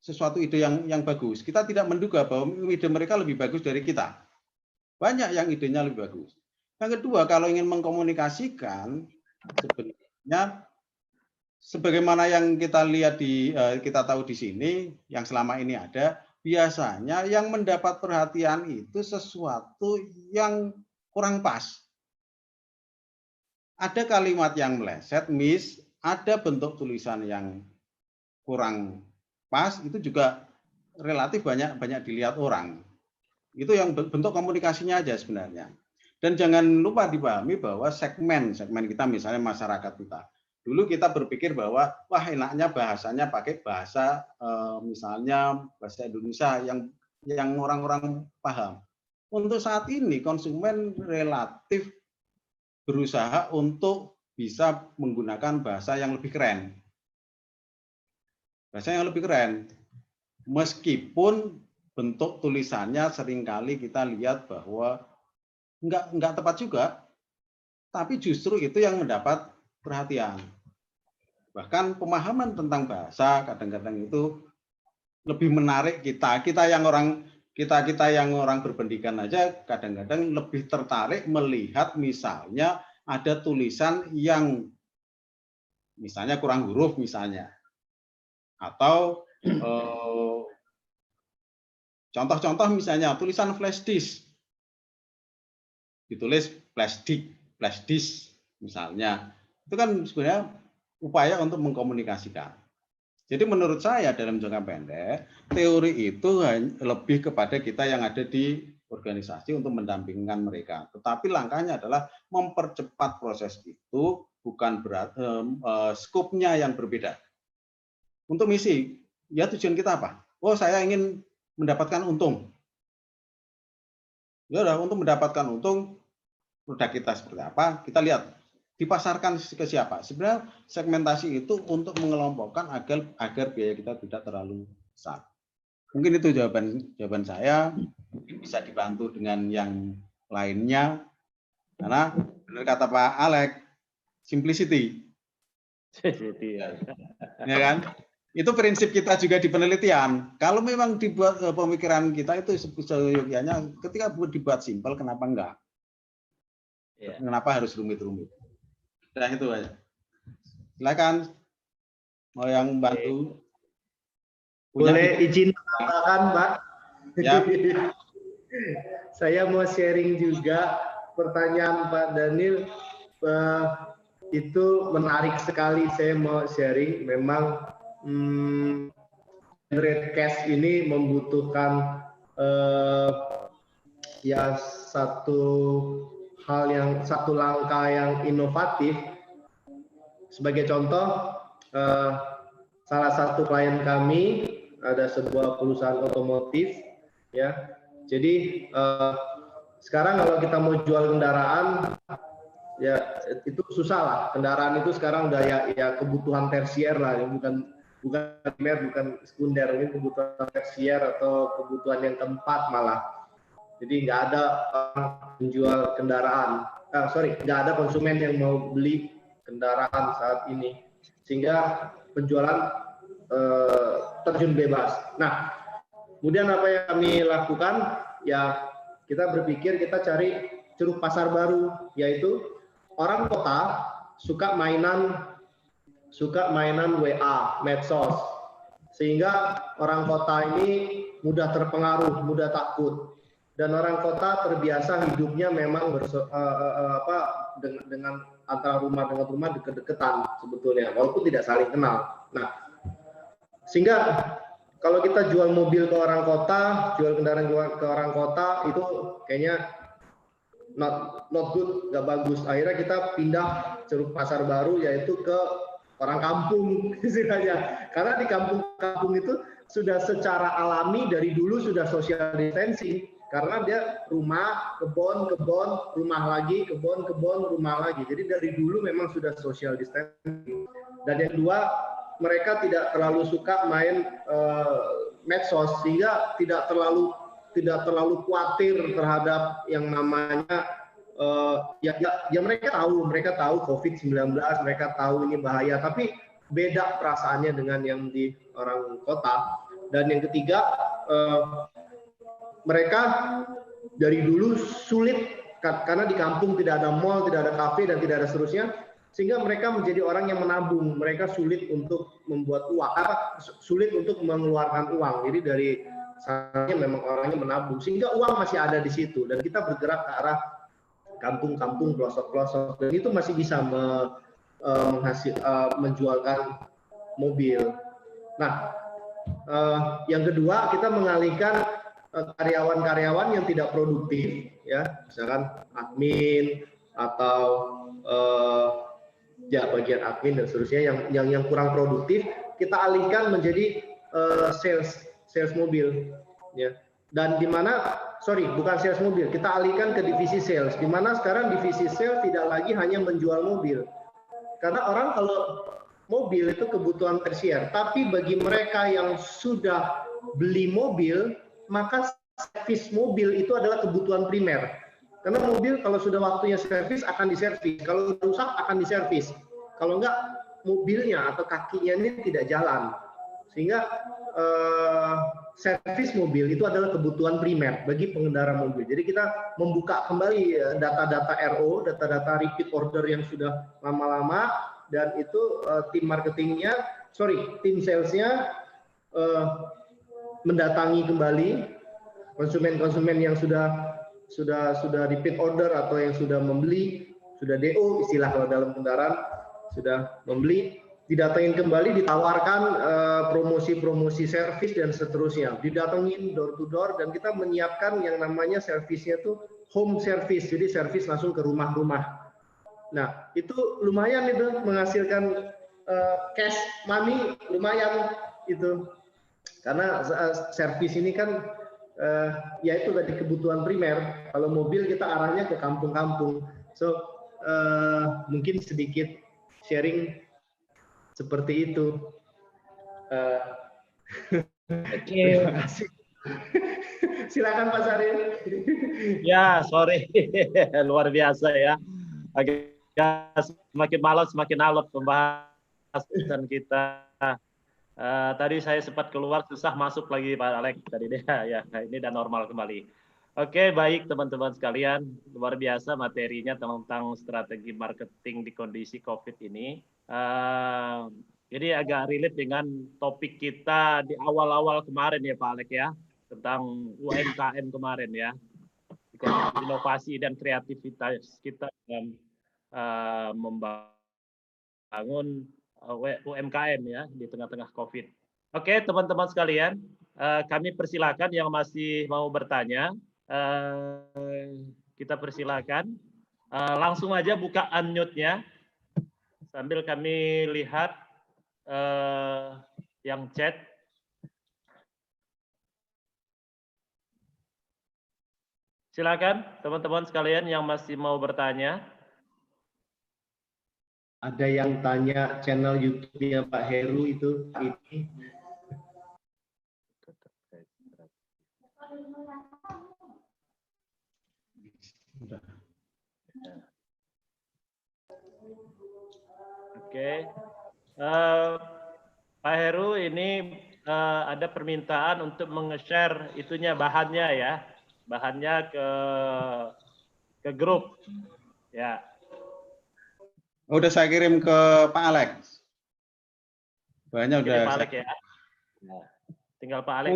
sesuatu ide yang bagus. Kita tidak menduga bahwa ide mereka lebih bagus dari kita. Banyak yang idenya lebih bagus. Yang kedua, kalau ingin mengkomunikasikan, sebenarnya sebagaimana yang kita lihat kita tahu di sini, yang selama ini ada, biasanya yang mendapat perhatian itu sesuatu yang kurang pas. Ada kalimat yang meleset, miss, ada bentuk tulisan yang kurang pas, itu juga relatif banyak dilihat orang. Itu yang bentuk komunikasinya aja sebenarnya. Dan jangan lupa dipahami bahwa segmen kita misalnya masyarakat kita. Dulu kita berpikir bahwa wah enaknya bahasanya pakai bahasa misalnya bahasa Indonesia yang orang-orang paham. Untuk saat ini konsumen relatif berusaha untuk bisa menggunakan bahasa yang lebih keren. Bahasa yang lebih keren. meskipun bentuk tulisannya seringkali kita lihat bahwa nggak tepat juga, tapi justru itu yang mendapat perhatian. Bahkan pemahaman tentang bahasa kadang-kadang itu lebih menarik kita yang orang berpendidikan aja kadang-kadang lebih tertarik melihat misalnya ada tulisan yang misalnya kurang huruf misalnya, atau contoh-contoh misalnya tulisan flash disk ditulis flash disk misalnya, itu kan sebenarnya upaya untuk mengkomunikasikan. Jadi menurut saya dalam jangka pendek teori itu lebih kepada kita yang ada di organisasi untuk mendampingkan mereka. Tetapi langkahnya adalah mempercepat proses itu, bukan skopnya yang berbeda. Untuk misi, ya tujuan kita apa? Oh, saya ingin mendapatkan untung. Ya udah, untuk mendapatkan untung, produk kita seperti apa? Kita lihat dipasarkan ke siapa. Sebenarnya segmentasi itu untuk mengelompokkan agar biaya kita tidak terlalu besar. Mungkin itu jawaban saya. Mungkin bisa dibantu dengan yang lainnya. Karena benar kata Pak Alex, simplicity. Ya kan? Itu prinsip kita juga di penelitian. Kalau memang dibuat pemikiran kita itu seyogyanya, ketika dibuat simpel, kenapa enggak? Ya. Kenapa harus rumit-rumit? Nah itu aja. Silakan, mau yang bantu. Boleh izin menambahkan, Pak? Ya. Saya mau sharing juga pertanyaan Pak Daniel. Itu menarik sekali. Saya mau sharing. Memang generate cash ini membutuhkan ya satu langkah yang inovatif. Sebagai contoh, salah satu klien kami ada sebuah perusahaan otomotif, ya. Jadi sekarang kalau kita mau jual kendaraan, ya itu susah lah. Kendaraan itu sekarang udah ya kebutuhan tersier lah, ya. bukan primer, bukan sekunder, ini kebutuhan tersier atau kebutuhan yang keempat malah. Jadi nggak ada penjual kendaraan, nggak ada konsumen yang mau beli kendaraan saat ini, sehingga penjualan terjun bebas. Nah, kemudian apa yang kami lakukan? Ya, kita berpikir kita cari ceruk pasar baru, yaitu orang kota suka mainan WA, medsos, sehingga orang kota ini mudah terpengaruh, mudah takut. Dan orang kota terbiasa hidupnya memang dengan antara rumah dengan rumah deket-deketan sebetulnya, walaupun tidak saling kenal. Nah, sehingga kalau kita jual mobil ke orang kota, jual kendaraan ke orang kota, itu kayaknya not good, nggak bagus. Akhirnya kita pindah ceruk pasar baru, yaitu ke orang kampung istilahnya. Karena di kampung-kampung itu sudah secara alami dari dulu sudah social distancing. Karena dia rumah, kebun, rumah lagi, kebun, rumah lagi. Jadi dari dulu memang sudah social distancing. Dan yang kedua, mereka tidak terlalu suka main medsos, sehingga tidak terlalu khawatir terhadap yang namanya ya mereka tahu COVID-19, mereka tahu ini bahaya, tapi beda perasaannya dengan yang di orang kota. Dan yang ketiga, mereka dari dulu sulit karena di kampung tidak ada mall, tidak ada kafe, dan tidak ada seterusnya, sehingga mereka menjadi orang yang menabung. Mereka sulit untuk membuat uang, sulit untuk mengeluarkan uang. Jadi dari sana memang orangnya menabung, sehingga uang masih ada di situ. Dan kita bergerak ke arah kampung-kampung, pelosok-pelosok, dan itu masih bisa menjualkan mobil. Nah, yang kedua, kita mengalihkan karyawan-karyawan yang tidak produktif, ya, misalkan admin atau ya bagian admin dan seterusnya yang kurang produktif, kita alihkan menjadi sales mobil, ya. Dan di mana, bukan sales mobil, kita alihkan ke divisi sales, di mana sekarang divisi sales tidak lagi hanya menjual mobil, karena orang kalau mobil itu kebutuhan tersier, tapi bagi mereka yang sudah beli mobil, maka servis mobil itu adalah kebutuhan primer. Karena mobil kalau sudah waktunya servis akan diservis, kalau rusak akan diservis. Kalau enggak, mobilnya atau kakinya ini tidak jalan. Sehingga servis mobil itu adalah kebutuhan primer bagi pengendara mobil. Jadi kita membuka kembali data-data RO, data-data repeat order yang sudah lama-lama, dan itu tim marketingnya, tim salesnya mendatangi kembali konsumen-konsumen yang sudah repeat order atau yang sudah membeli, sudah DO istilah kalau dalam kendaraan, sudah membeli, didatengin kembali, ditawarkan promosi-promosi servis dan seterusnya, didatengin door to door, dan kita menyiapkan yang namanya servisnya tuh home service, jadi servis langsung ke rumah-rumah. Nah itu lumayan itu menghasilkan cash money, lumayan itu, karena servis ini kan ya itu tadi kebutuhan primer. Kalau mobil kita arahnya ke kampung-kampung. So mungkin sedikit sharing seperti itu. Terima kasih. Silakan Pak Saril. Ya, sorry. Luar biasa ya. Agak semakin malas semakin alot pembahasan kita. Tadi saya sempat keluar, susah masuk lagi Pak Alex tadi deh. Ya, ini udah normal kembali. Oke, baik teman-teman sekalian, luar biasa materinya tentang strategi marketing di kondisi COVID ini. Jadi agak relate dengan topik kita di awal-awal kemarin ya Pak Alex ya, tentang UMKM kemarin ya, inovasi dan kreativitas kita dalam membangun UMKM ya di tengah-tengah COVID. Oke, teman-teman sekalian, kami persilakan yang masih mau bertanya, kita persilakan langsung aja buka unmute-nya sambil kami lihat yang chat. Silakan teman-teman sekalian yang masih mau bertanya. Ada yang tanya channel YouTube-nya Pak Heru itu ini. Oke, Pak Heru ini ada permintaan untuk menge-share itunya bahannya ya, bahannya ke grup ya. Udah saya kirim ke Pak Alex. Banyak udah. Pak Alex ya. Nah, tinggal Pak Alex.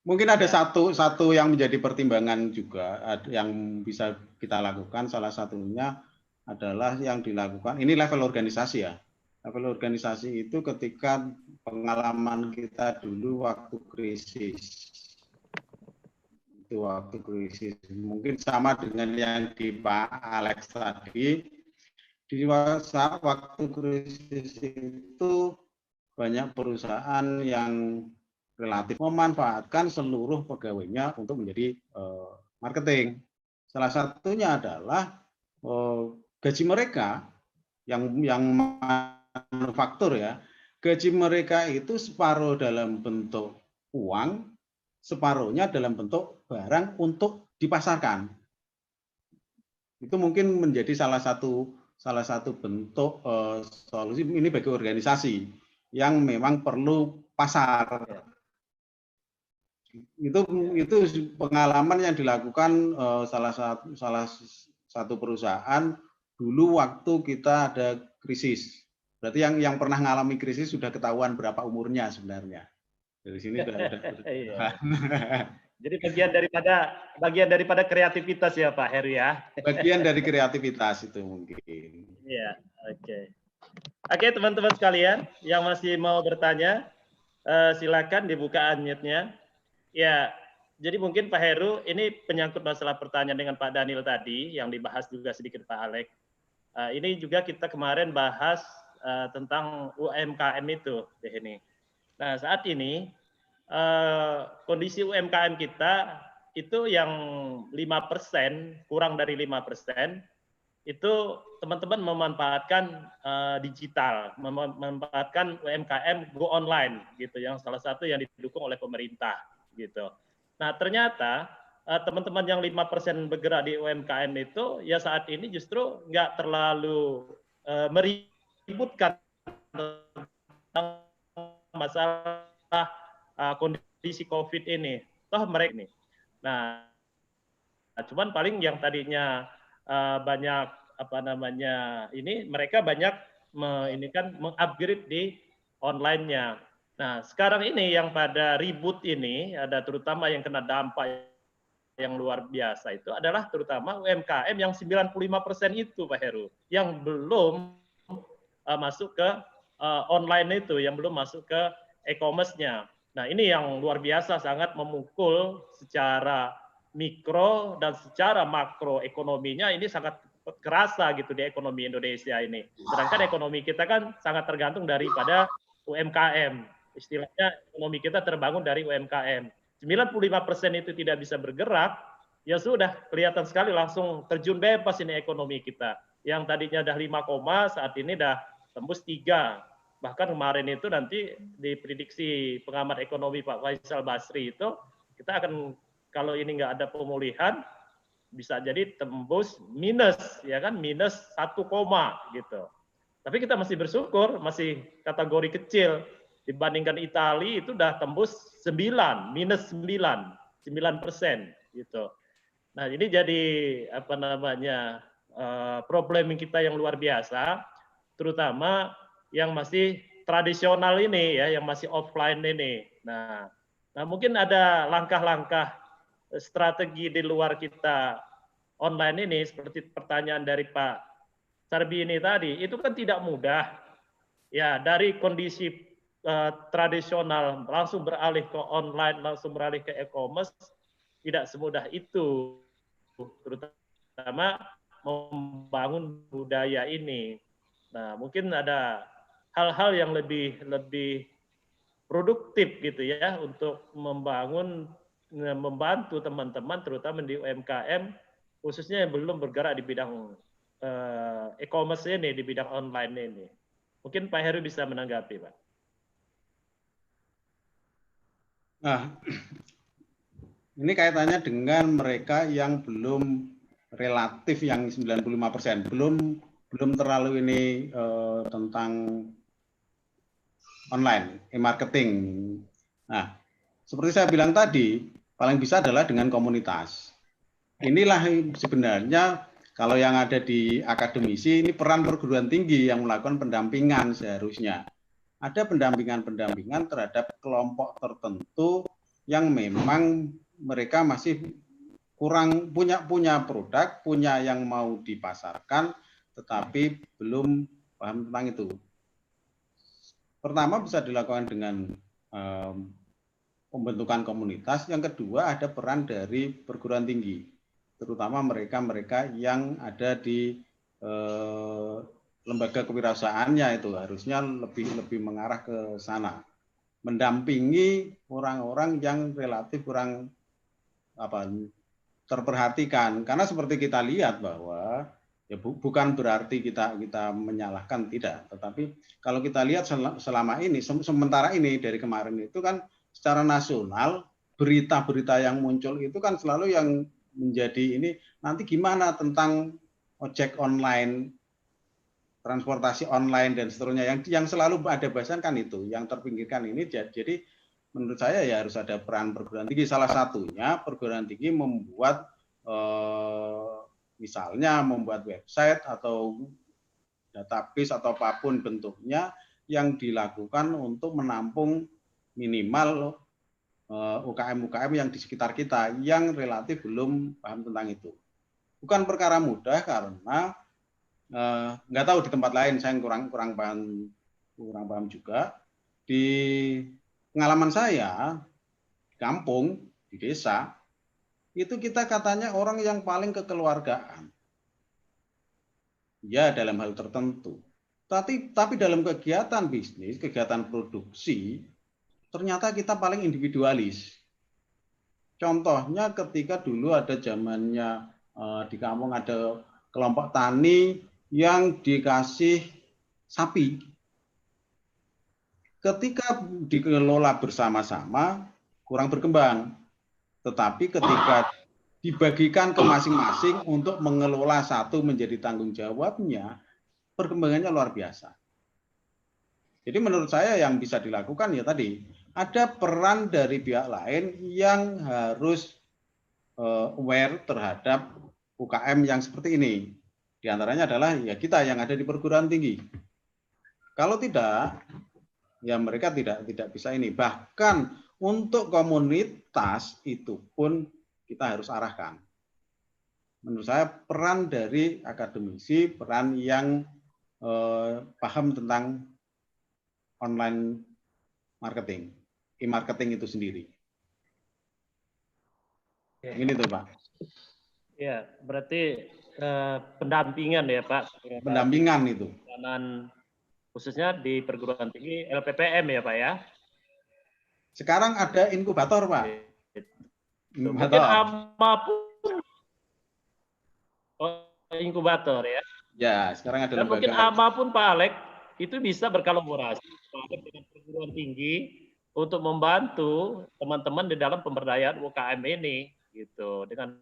Mungkin ada satu yang menjadi pertimbangan juga yang bisa kita lakukan. Salah satunya adalah yang dilakukan. Ini level organisasi ya. Level organisasi itu ketika pengalaman kita dulu waktu krisis. Itu waktu krisis. Mungkin sama dengan yang di Pak Alex tadi. Di waktu krisis itu banyak perusahaan yang relatif memanfaatkan seluruh pegawainya untuk menjadi marketing. Salah satunya adalah gaji mereka yang manufaktur ya, gaji mereka itu separuh dalam bentuk uang, separuhnya dalam bentuk barang untuk dipasarkan. Itu mungkin menjadi salah satu bentuk solusi ini bagi organisasi yang memang perlu pasar. Itu pengalaman yang dilakukan salah satu perusahaan dulu waktu kita ada krisis. Berarti yang pernah mengalami krisis sudah ketahuan berapa umurnya sebenarnya. Dari sini sudah. Jadi bagian daripada kreativitas ya Pak Heru ya. Bagian dari kreativitas itu mungkin. Iya, oke. Oke teman-teman sekalian yang masih mau bertanya, silakan dibuka unmute-nya. Ya, jadi mungkin Pak Heru ini penyangkut masalah pertanyaan dengan Pak Daniel tadi yang dibahas juga sedikit Pak Alex. Ini juga kita kemarin bahas tentang UMKM itu, ini. Nah saat ini kondisi UMKM kita itu yang 5%, kurang dari 5%, itu teman-teman memanfaatkan digital, memanfaatkan UMKM go online gitu, yang salah satu yang didukung oleh pemerintah gitu. Nah ternyata teman-teman yang 5% bergerak di UMKM itu ya saat ini justru nggak terlalu meributkan tentang masalah kondisi COVID ini. Toh mereka ini. Nah, cuman paling yang tadinya banyak apa namanya ini mereka banyak mengupgrade di online-nya. Nah, sekarang ini yang pada ribut ini ada terutama yang kena dampak yang luar biasa itu adalah terutama UMKM yang 95% itu Pak Heru yang belum masuk ke online itu, yang belum masuk ke e-commerce-nya. Nah, ini yang luar biasa sangat memukul secara mikro dan secara makro ekonominya ini sangat kerasa gitu di ekonomi Indonesia ini. Sedangkan ekonomi kita kan sangat tergantung daripada UMKM. Istilahnya ekonomi kita terbangun dari UMKM. 95% itu tidak bisa bergerak, ya sudah kelihatan sekali langsung terjun bebas ini ekonomi kita. Yang tadinya udah 5, saat ini udah tembus 3. Bahkan kemarin itu nanti diprediksi pengamat ekonomi Pak Faisal Basri itu kita akan kalau ini nggak ada pemulihan bisa jadi tembus minus, ya kan, minus 1, gitu. Tapi kita masih bersyukur, masih kategori kecil dibandingkan Italia itu udah tembus 9, minus 9% gitu. Nah ini jadi apa namanya problem kita yang luar biasa, terutama yang masih tradisional ini ya, yang masih offline ini. Nah mungkin ada langkah-langkah strategi di luar kita online ini seperti pertanyaan dari Pak Sarbi ini tadi, itu kan tidak mudah. Ya, dari kondisi tradisional langsung beralih ke online, langsung beralih ke e-commerce tidak semudah itu. Terutama membangun budaya ini. Nah, mungkin ada hal-hal yang lebih produktif gitu ya untuk membantu teman-teman terutama di UMKM khususnya yang belum bergerak di bidang e-commerce ini, di bidang online ini. Mungkin Pak Heru bisa menanggapi, Pak. Nah, ini kaitannya dengan mereka yang belum relatif yang 95%, belum terlalu ini tentang online, e-marketing. Nah, seperti saya bilang tadi, paling bisa adalah dengan komunitas. Inilah sebenarnya kalau yang ada di akademisi, ini peran perguruan tinggi yang melakukan pendampingan seharusnya. Ada pendampingan terhadap kelompok tertentu yang memang mereka masih kurang punya produk, punya yang mau dipasarkan, tetapi belum paham tentang itu. Pertama bisa dilakukan dengan pembentukan komunitas. Yang kedua ada peran dari perguruan tinggi, terutama mereka yang ada di lembaga kewirausahaannya itu harusnya lebih mengarah ke sana, mendampingi orang-orang yang relatif kurang terperhatikan. Karena seperti kita lihat bahwa ya bukan berarti kita menyalahkan, tidak, tetapi kalau kita lihat selama ini, sementara ini dari kemarin itu kan secara nasional berita-berita yang muncul itu kan selalu yang menjadi ini nanti gimana tentang ojek online, transportasi online dan seterusnya, yang selalu ada bahasan kan itu, yang terpinggirkan ini. Jadi menurut saya ya harus ada peran perguruan tinggi. Salah satunya perguruan tinggi membuat misalnya membuat website atau database atau apapun bentuknya yang dilakukan untuk menampung minimal UKM-UKM yang di sekitar kita yang relatif belum paham tentang itu. Bukan perkara mudah karena nggak tahu di tempat lain, saya kurang paham juga. Di pengalaman saya di kampung, di desa, itu kita katanya orang yang paling kekeluargaan. Ya dalam hal tertentu. Tapi dalam kegiatan bisnis, kegiatan produksi, ternyata kita paling individualis. Contohnya ketika dulu ada zamannya di kampung ada kelompok tani yang dikasih sapi. Ketika dikelola bersama-sama, kurang berkembang. Tetapi ketika dibagikan ke masing-masing untuk mengelola satu menjadi tanggung jawabnya, perkembangannya luar biasa. Jadi menurut saya yang bisa dilakukan ya tadi, ada peran dari pihak lain yang harus aware terhadap UKM yang seperti ini. Di antaranya adalah ya kita yang ada di perguruan tinggi. Kalau tidak, ya mereka tidak bisa ini. Bahkan untuk komunitas itu pun kita harus arahkan. Menurut saya peran dari akademisi, peran yang paham tentang online marketing, e-marketing itu sendiri. Ini tuh Pak. Ya, berarti pendampingan ya Pak. Pendampingan itu. Dan khususnya di perguruan tinggi LPPM ya Pak ya. Sekarang ada inkubator Pak. Mungkin AMA pun inkubator ya. Ya, sekarang ada dan lembaga. Mungkin AMA pun Pak Alek itu bisa berkolaborasi dengan perguruan tinggi untuk membantu teman-teman di dalam pemberdayaan UKM ini gitu dengan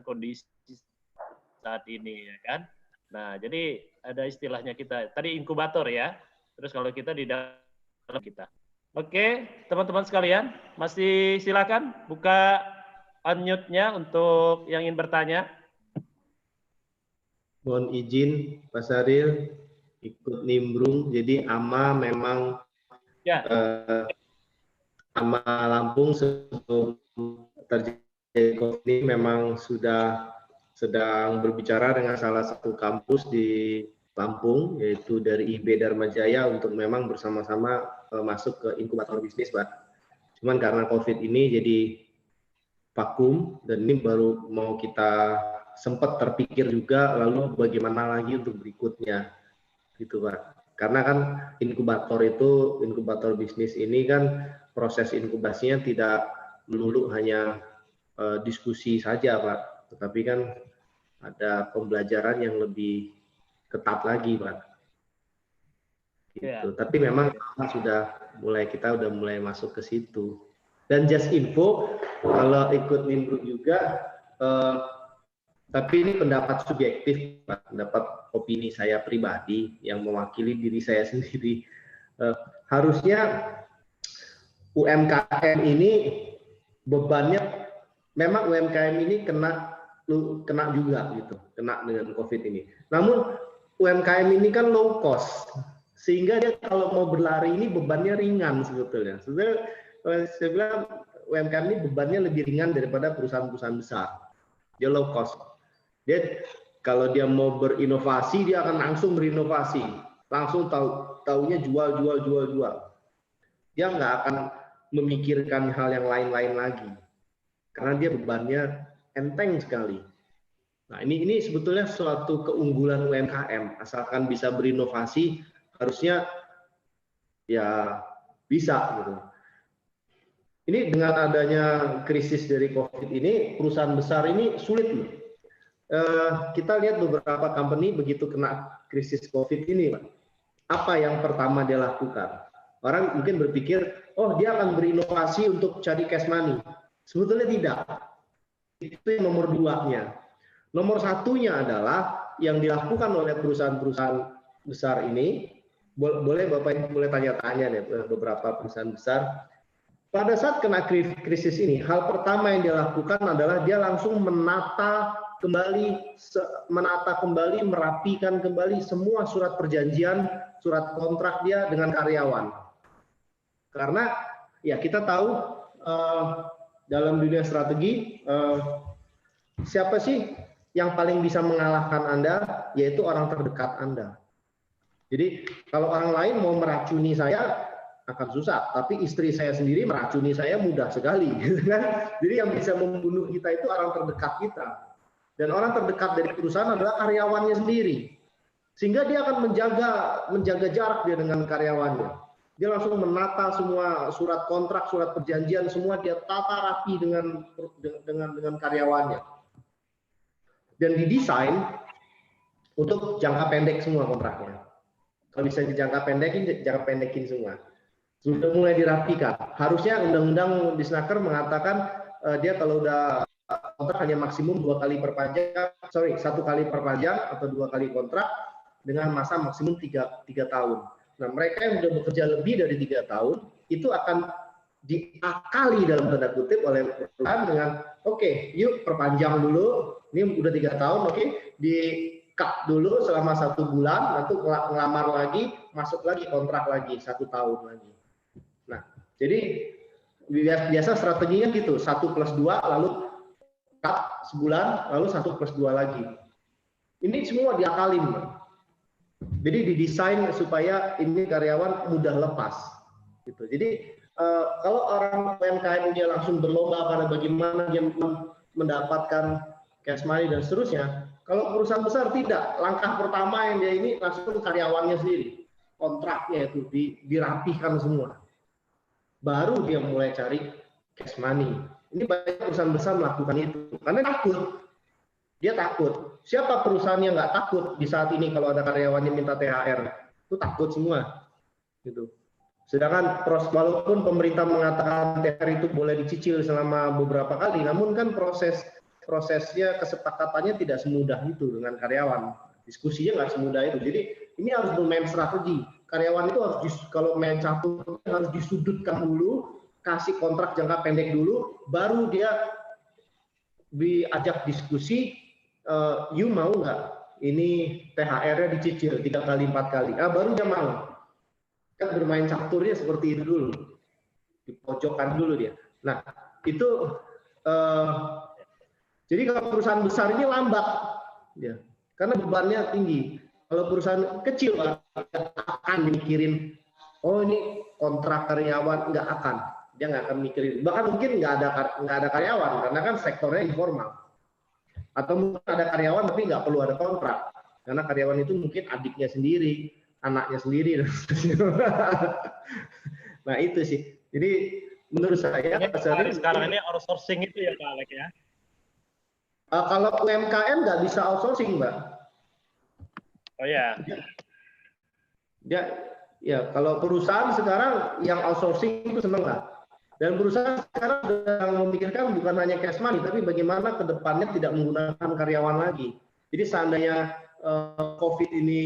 kondisi saat ini ya kan. Nah, jadi ada istilahnya kita tadi inkubator ya. Terus kalau kita di dalam kita. Oke, teman-teman sekalian, masih silakan buka unmute-nya untuk yang ingin bertanya. Mohon izin Pak Saril ikut nimbrung. Jadi AMA memang ya. AMA Lampung sebelum terjadi COVID ini memang sudah sedang berbicara dengan salah satu kampus di Lampung, yaitu dari IB Dharma Jaya untuk memang bersama-sama masuk ke inkubator bisnis, Pak. Cuman karena COVID ini jadi vakum dan ini baru mau kita sempat terpikir juga lalu bagaimana lagi untuk berikutnya, gitu Pak. Karena kan inkubator bisnis ini kan proses inkubasinya tidak melulu hanya diskusi saja Pak, tetapi kan ada pembelajaran yang lebih ketat lagi Pak. Gitu. Ya. Tapi memang kita udah mulai masuk ke situ. Dan just info, kalau ikut nimbrung juga, tapi ini pendapat subjektif, Pak, pendapat opini saya pribadi yang mewakili diri saya sendiri. Harusnya UMKM ini bebannya, memang UMKM ini kena juga gitu, kena dengan COVID ini. Namun UMKM ini kan low cost, sehingga dia kalau mau berlari ini bebannya ringan sebetulnya. Sebenarnya saya bilang UMKM ini bebannya lebih ringan daripada perusahaan-perusahaan besar. Dia low cost. Dia kalau dia mau berinovasi, dia akan langsung berinovasi, langsung taunya jual. Dia nggak akan memikirkan hal yang lain-lain lagi, karena dia bebannya enteng sekali. Nah ini sebetulnya suatu keunggulan UMKM, asalkan bisa berinovasi, harusnya ya bisa gitu. Ini dengan adanya krisis dari COVID ini, perusahaan besar ini sulit loh. Kita lihat beberapa company begitu kena krisis COVID ini, Pak. Apa yang pertama dia lakukan? Orang mungkin berpikir, oh dia akan berinovasi untuk cari cash money. Sebetulnya tidak. Itu yang nomor 2-nya. Nomor 1-nya adalah yang dilakukan oleh perusahaan-perusahaan besar ini. Boleh Bapak boleh tanya-tanya nih beberapa perusahaan besar. Pada saat kena krisis ini, hal pertama yang dia lakukan adalah dia langsung menata kembali, merapikan kembali semua surat perjanjian, surat kontrak dia dengan karyawan. Karena ya kita tahu dalam dunia strategi siapa sih yang paling bisa mengalahkan Anda, yaitu orang terdekat Anda. Jadi kalau orang lain mau meracuni saya akan susah, tapi istri saya sendiri meracuni saya mudah sekali, gitu kan? Jadi yang bisa membunuh kita itu orang terdekat kita. Dan orang terdekat dari perusahaan adalah karyawannya sendiri. Sehingga dia akan menjaga jarak dia dengan karyawannya. Dia langsung menata semua surat kontrak, surat perjanjian, semua dia tata rapi dengan karyawannya. dan didesain untuk jangka pendek semua kontraknya. Kalau bisa jangka pendekin semua. Sudah mulai dirapikan. Harusnya undang-undang Disnaker mengatakan dia kalau udah kontrak hanya maksimum 1 kali perpanjang atau 2 kali kontrak dengan masa maksimum 3 tahun. Nah, mereka yang sudah bekerja lebih dari 3 tahun itu akan diakali dalam tanda kutip oleh perusahaan dengan oke, yuk perpanjang dulu. Ini udah 3 tahun, oke, di cut dulu selama 1 bulan, nanti ngelamar lagi, masuk lagi kontrak lagi 1 tahun lagi. Nah, jadi biasa strateginya gitu, 1+2 lalu cut sebulan, lalu 1+2 lagi. Ini semua diakalin, Bang. Jadi didesain supaya ini karyawan mudah lepas. Gitu. Jadi kalau orang UMKM dia langsung berlomba pada bagaimana dia mendapatkan cash money dan seterusnya, kalau perusahaan besar tidak. Langkah pertama yang dia ini langsung karyawannya sendiri, kontraknya itu dirapihkan semua. Baru dia mulai cari cash money. Ini banyak perusahaan besar melakukan itu karena takut. Dia takut. Siapa perusahaan yang nggak takut di saat ini kalau ada karyawannya minta THR? Itu takut semua. Gitu. Sedangkan walaupun pemerintah mengatakan THR itu boleh dicicil selama beberapa kali, namun kan prosesnya kesepakatannya tidak semudah itu dengan karyawan. Diskusinya nggak semudah itu. Jadi ini harus bermain strategi. Karyawan itu harus kalau main catur harus disudutkan dulu, kasih kontrak jangka pendek dulu, baru dia diajak diskusi. You mau nggak ini THR-nya dicicil 3 kali 4 kali? Baru dia mau. Kan bermain caturnya seperti itu dulu, dipojokkan dulu dia. Nah itu jadi kalau perusahaan besar ini lambat, ya, karena bebannya tinggi. Kalau perusahaan kecil nggak akan mikirin, oh ini kontrak karyawan, nggak akan, dia nggak akan mikirin. Bahkan mungkin nggak ada karyawan karena kan sektornya informal. Atau mungkin ada karyawan tapi nggak perlu ada kontrak karena karyawan itu mungkin adiknya sendiri, anaknya sendiri. Nah itu sih. Jadi menurut saya sekarang ini outsourcing itu ya Pak Alek ya. Kalau UMKM nggak bisa outsourcing, Mbak. Oh ya. Ya kalau perusahaan sekarang yang outsourcing itu seneng lah. Dan perusahaan sekarang sedang memikirkan bukan hanya cash money, tapi bagaimana ke depannya tidak menggunakan karyawan lagi. Jadi seandainya COVID ini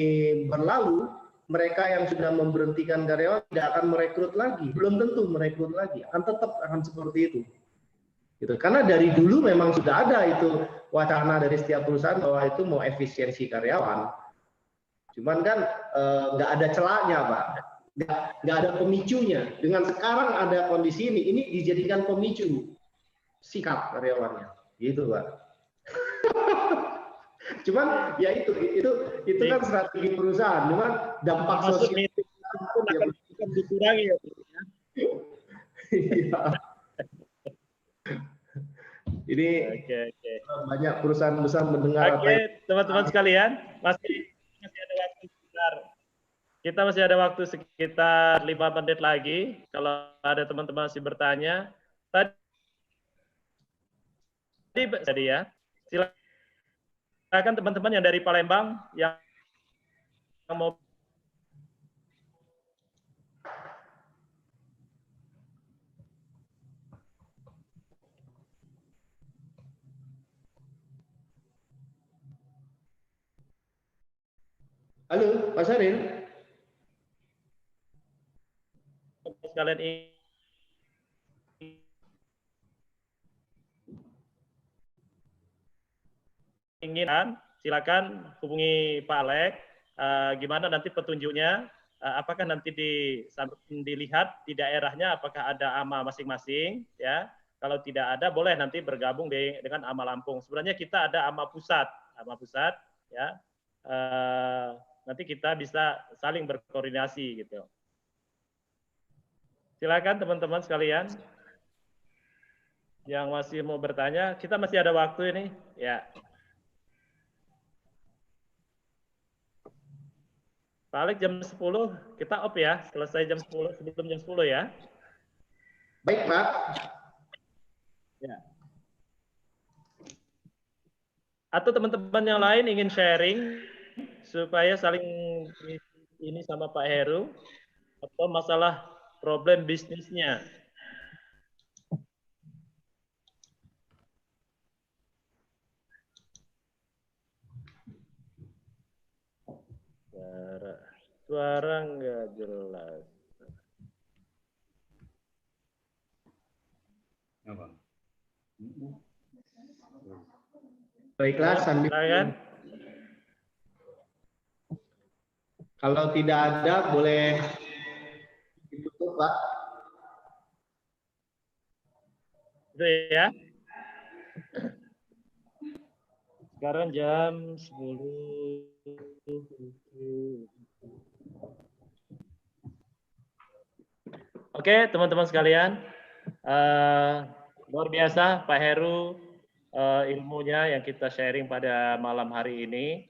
berlalu, mereka yang sudah memberhentikan karyawan tidak akan merekrut lagi. Belum tentu merekrut lagi, akan seperti itu. Gitu. Karena dari dulu memang sudah ada itu wacana dari setiap perusahaan bahwa itu mau efisiensi karyawan. Cuman kan nggak ada celahnya, Pak. Nggak ada pemicunya. Dengan sekarang ada kondisi ini dijadikan pemicu, sikat karyawannya, gitu Pak. Cuman ya itu kan strategi perusahaan, cuman dampak sosial itu akan dikurangi ya. Ini banyak perusahaan besar mendengar. Oke, teman-teman sekalian, masih ada waktu sekitar. Kita masih ada waktu sekitar 5 menit lagi. Kalau ada teman-teman masih bertanya, tadi ya, silakan teman-teman yang dari Palembang yang mau. Halo, Pak Saril. Sekalian ingin, silakan hubungi Pak Alek. Gimana nanti petunjuknya? Apakah nanti dilihat di daerahnya apakah ada AMA masing-masing? Ya, kalau tidak ada boleh nanti bergabung dengan AMA Lampung. Sebenarnya kita ada AMA pusat, ya. Nanti kita bisa saling berkoordinasi gitu. Silakan teman-teman sekalian yang masih mau bertanya, kita masih ada waktu ini, ya. Pak Alek jam 10 kita off ya, selesai jam 10 sebelum jam 10 ya. Baik, Pak. Ya. Atau teman-teman yang lain ingin sharing supaya saling ini sama Pak Heru atau masalah problem bisnisnya. Suara nggak jelas. Baiklah, sambil kalau tidak ada boleh ditutup, Pak. Itu ya. Sekarang jam 10. Oke, teman-teman sekalian. Luar biasa Pak Heru ilmunya yang kita sharing pada malam hari ini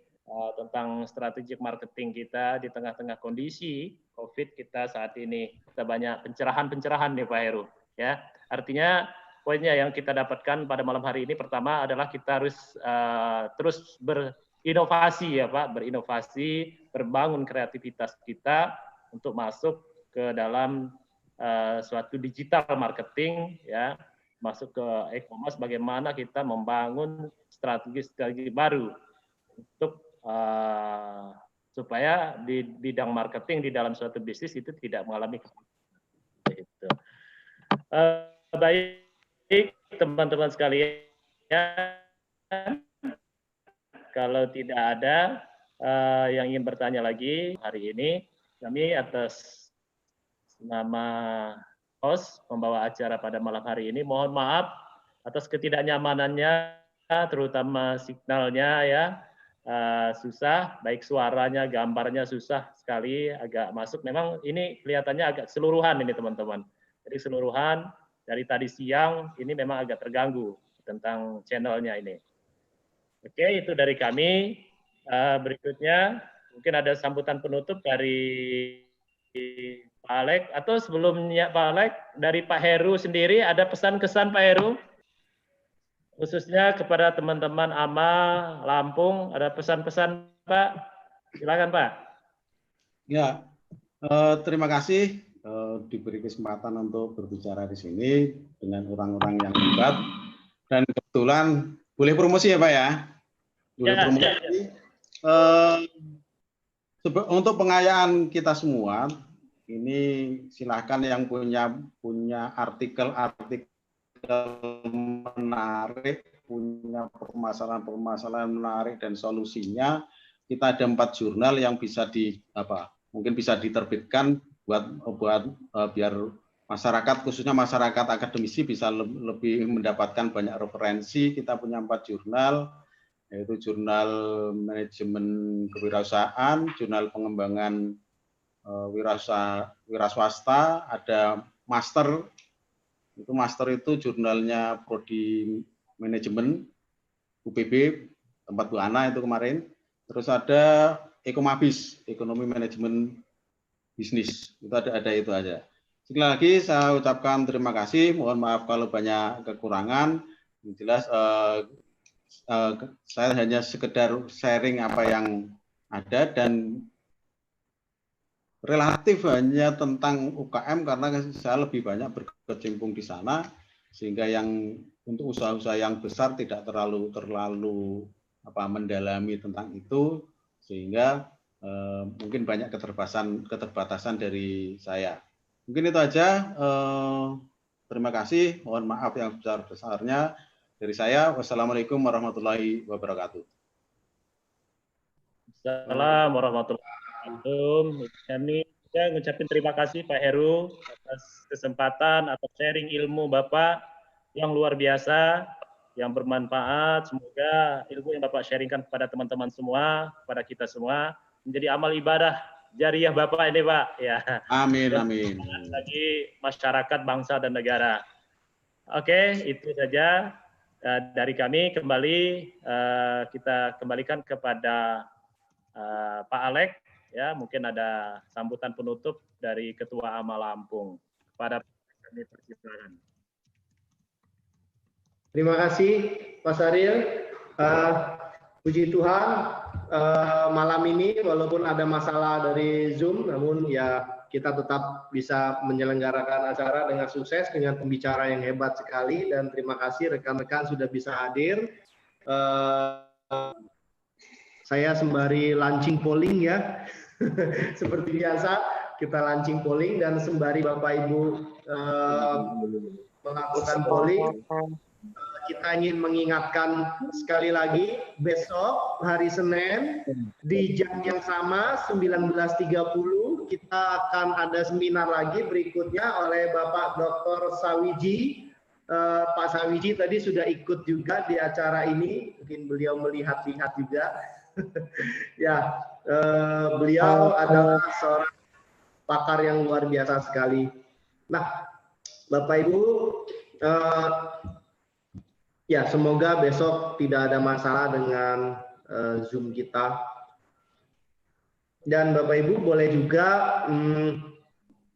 tentang strategic marketing kita di tengah-tengah kondisi COVID kita saat ini. Kita banyak pencerahan-pencerahan nih Pak Heru. Ya, artinya poinnya yang kita dapatkan pada malam hari ini pertama adalah kita harus terus berinovasi ya Pak, berinovasi, berbangun kreativitas kita untuk masuk ke dalam suatu digital marketing ya, masuk ke e-commerce, bagaimana kita membangun strategi-strategi baru untuk supaya di bidang marketing di dalam suatu bisnis itu tidak mengalami itu. Baik teman-teman sekalian, kalau tidak ada yang ingin bertanya lagi hari ini, kami atas nama host pembawa acara pada malam hari ini mohon maaf atas ketidaknyamanannya, terutama signalnya ya susah, baik suaranya, gambarnya susah sekali agak masuk. Memang ini kelihatannya agak keseluruhan ini teman-teman. Jadi keseluruhan dari tadi siang ini memang agak terganggu tentang channelnya ini. Oke, itu dari kami. Berikutnya mungkin ada sambutan penutup dari Pak Alek, atau sebelumnya Pak Alek dari Pak Heru sendiri ada pesan-kesan Pak Heru? Khususnya kepada teman-teman AMA Lampung, ada pesan-pesan Pak? Silakan Pak. Ya, terima kasih diberi kesempatan untuk berbicara di sini dengan orang-orang yang hebat. Dan kebetulan boleh promosi ya Pak ya? Boleh ya, promosi. Ya. Untuk pengayaan kita semua, ini silahkan yang punya artikel-artikel menarik, punya permasalahan-permasalahan menarik dan solusinya. Kita ada 4 jurnal yang bisa mungkin bisa diterbitkan buat biar masyarakat, khususnya masyarakat akademisi bisa lebih mendapatkan banyak referensi. Kita punya 4 jurnal, yaitu jurnal manajemen kewirausahaan, jurnal pengembangan wiraswasta, ada master itu jurnalnya Prodi Manajemen UPB tempat Bu Ana itu kemarin. Terus ada Ekomabis, Ekonomi Manajemen Bisnis, itu ada itu aja. Sekali lagi saya ucapkan terima kasih, mohon maaf kalau banyak kekurangan. Yang jelas saya hanya sekedar sharing apa yang ada dan relatif hanya tentang UKM karena saya lebih banyak berkecimpung di sana, sehingga yang untuk usaha-usaha yang besar tidak terlalu mendalami tentang itu, sehingga mungkin banyak keterbatasan dari saya. Mungkin itu aja. Terima kasih. Mohon maaf yang besar-besarnya dari saya. Wassalamualaikum warahmatullahi wabarakatuh. Assalamualaikum warahmatullahi wabarakatuh. Kami juga mengucapkan terima kasih Pak Heru atas kesempatan atau sharing ilmu Bapak yang luar biasa, yang bermanfaat. Semoga ilmu yang Bapak sharingkan kepada teman-teman semua, kepada kita semua, menjadi amal ibadah jariah Bapak ini Pak. Ya. Amin, amin. Bagi masyarakat, bangsa, dan negara. Oke, itu saja dari kami. Kembali kita kembalikan kepada Pak Alek. Ya, mungkin ada sambutan penutup dari Ketua AMA Lampung pada kami persilakan. Terima kasih Pak Saril. puji Tuhan, malam ini walaupun ada masalah dari Zoom, namun ya kita tetap bisa menyelenggarakan acara dengan sukses dengan pembicara yang hebat sekali, dan terima kasih rekan-rekan sudah bisa hadir. Saya sembari launching polling ya, seperti biasa kita launching polling, dan sembari Bapak Ibu melakukan polling, kita ingin mengingatkan sekali lagi, besok hari Senin di jam yang sama 19.30 kita akan ada seminar lagi berikutnya oleh Bapak Dr. Sawiji. Pak Sawiji tadi sudah ikut juga di acara ini, mungkin beliau melihat-lihat juga. Ya, beliau adalah seorang pakar yang luar biasa sekali. Nah, Bapak Ibu, ya, semoga besok tidak ada masalah dengan Zoom kita. Dan Bapak Ibu boleh juga,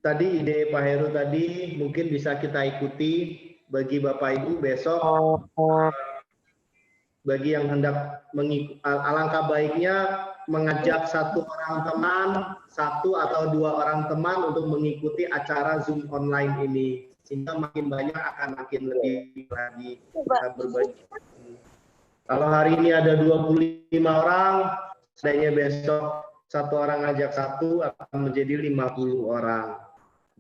tadi ide Pak Heru tadi mungkin bisa kita ikuti bagi Bapak Ibu besok. Bagi yang hendak mengikuti, alangkah baiknya mengajak satu orang teman, satu atau dua orang teman untuk mengikuti acara Zoom online ini. Sehingga makin banyak akan makin lebih lagi kita berbagi. Kalau hari ini ada 25 orang, seandainya besok satu orang ngajak satu akan menjadi 50 orang.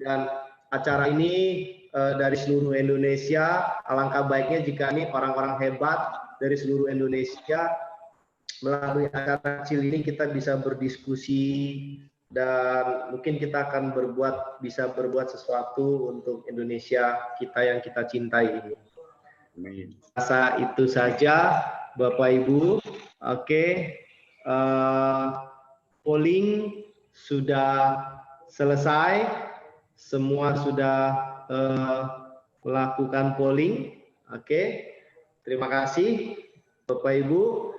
Dan acara ini dari seluruh Indonesia, alangkah baiknya jika ini orang-orang hebat dari seluruh Indonesia melalui acara kecil ini kita bisa berdiskusi, dan mungkin kita akan bisa berbuat sesuatu untuk Indonesia kita yang kita cintai ini. Rasa itu saja Bapak Ibu. Oke, polling sudah selesai, semua sudah melakukan polling. Oke, terima kasih Bapak Ibu.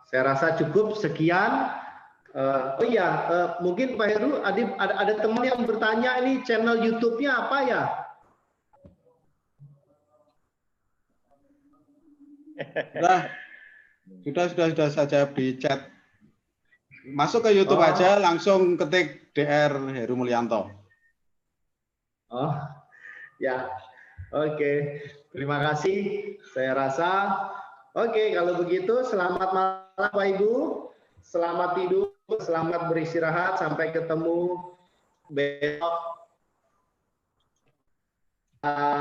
Saya rasa cukup sekian. Oh iya, mungkin Pak Heru, ada teman yang bertanya ini channel YouTube-nya apa ya? Sudah saja di chat. Masuk ke YouTube aja, langsung ketik DR Heru Mulyanto. Oh, ya. Oke, terima kasih. Saya rasa oke, kalau begitu selamat malam Bapak Ibu. Selamat tidur, selamat beristirahat, sampai ketemu besok.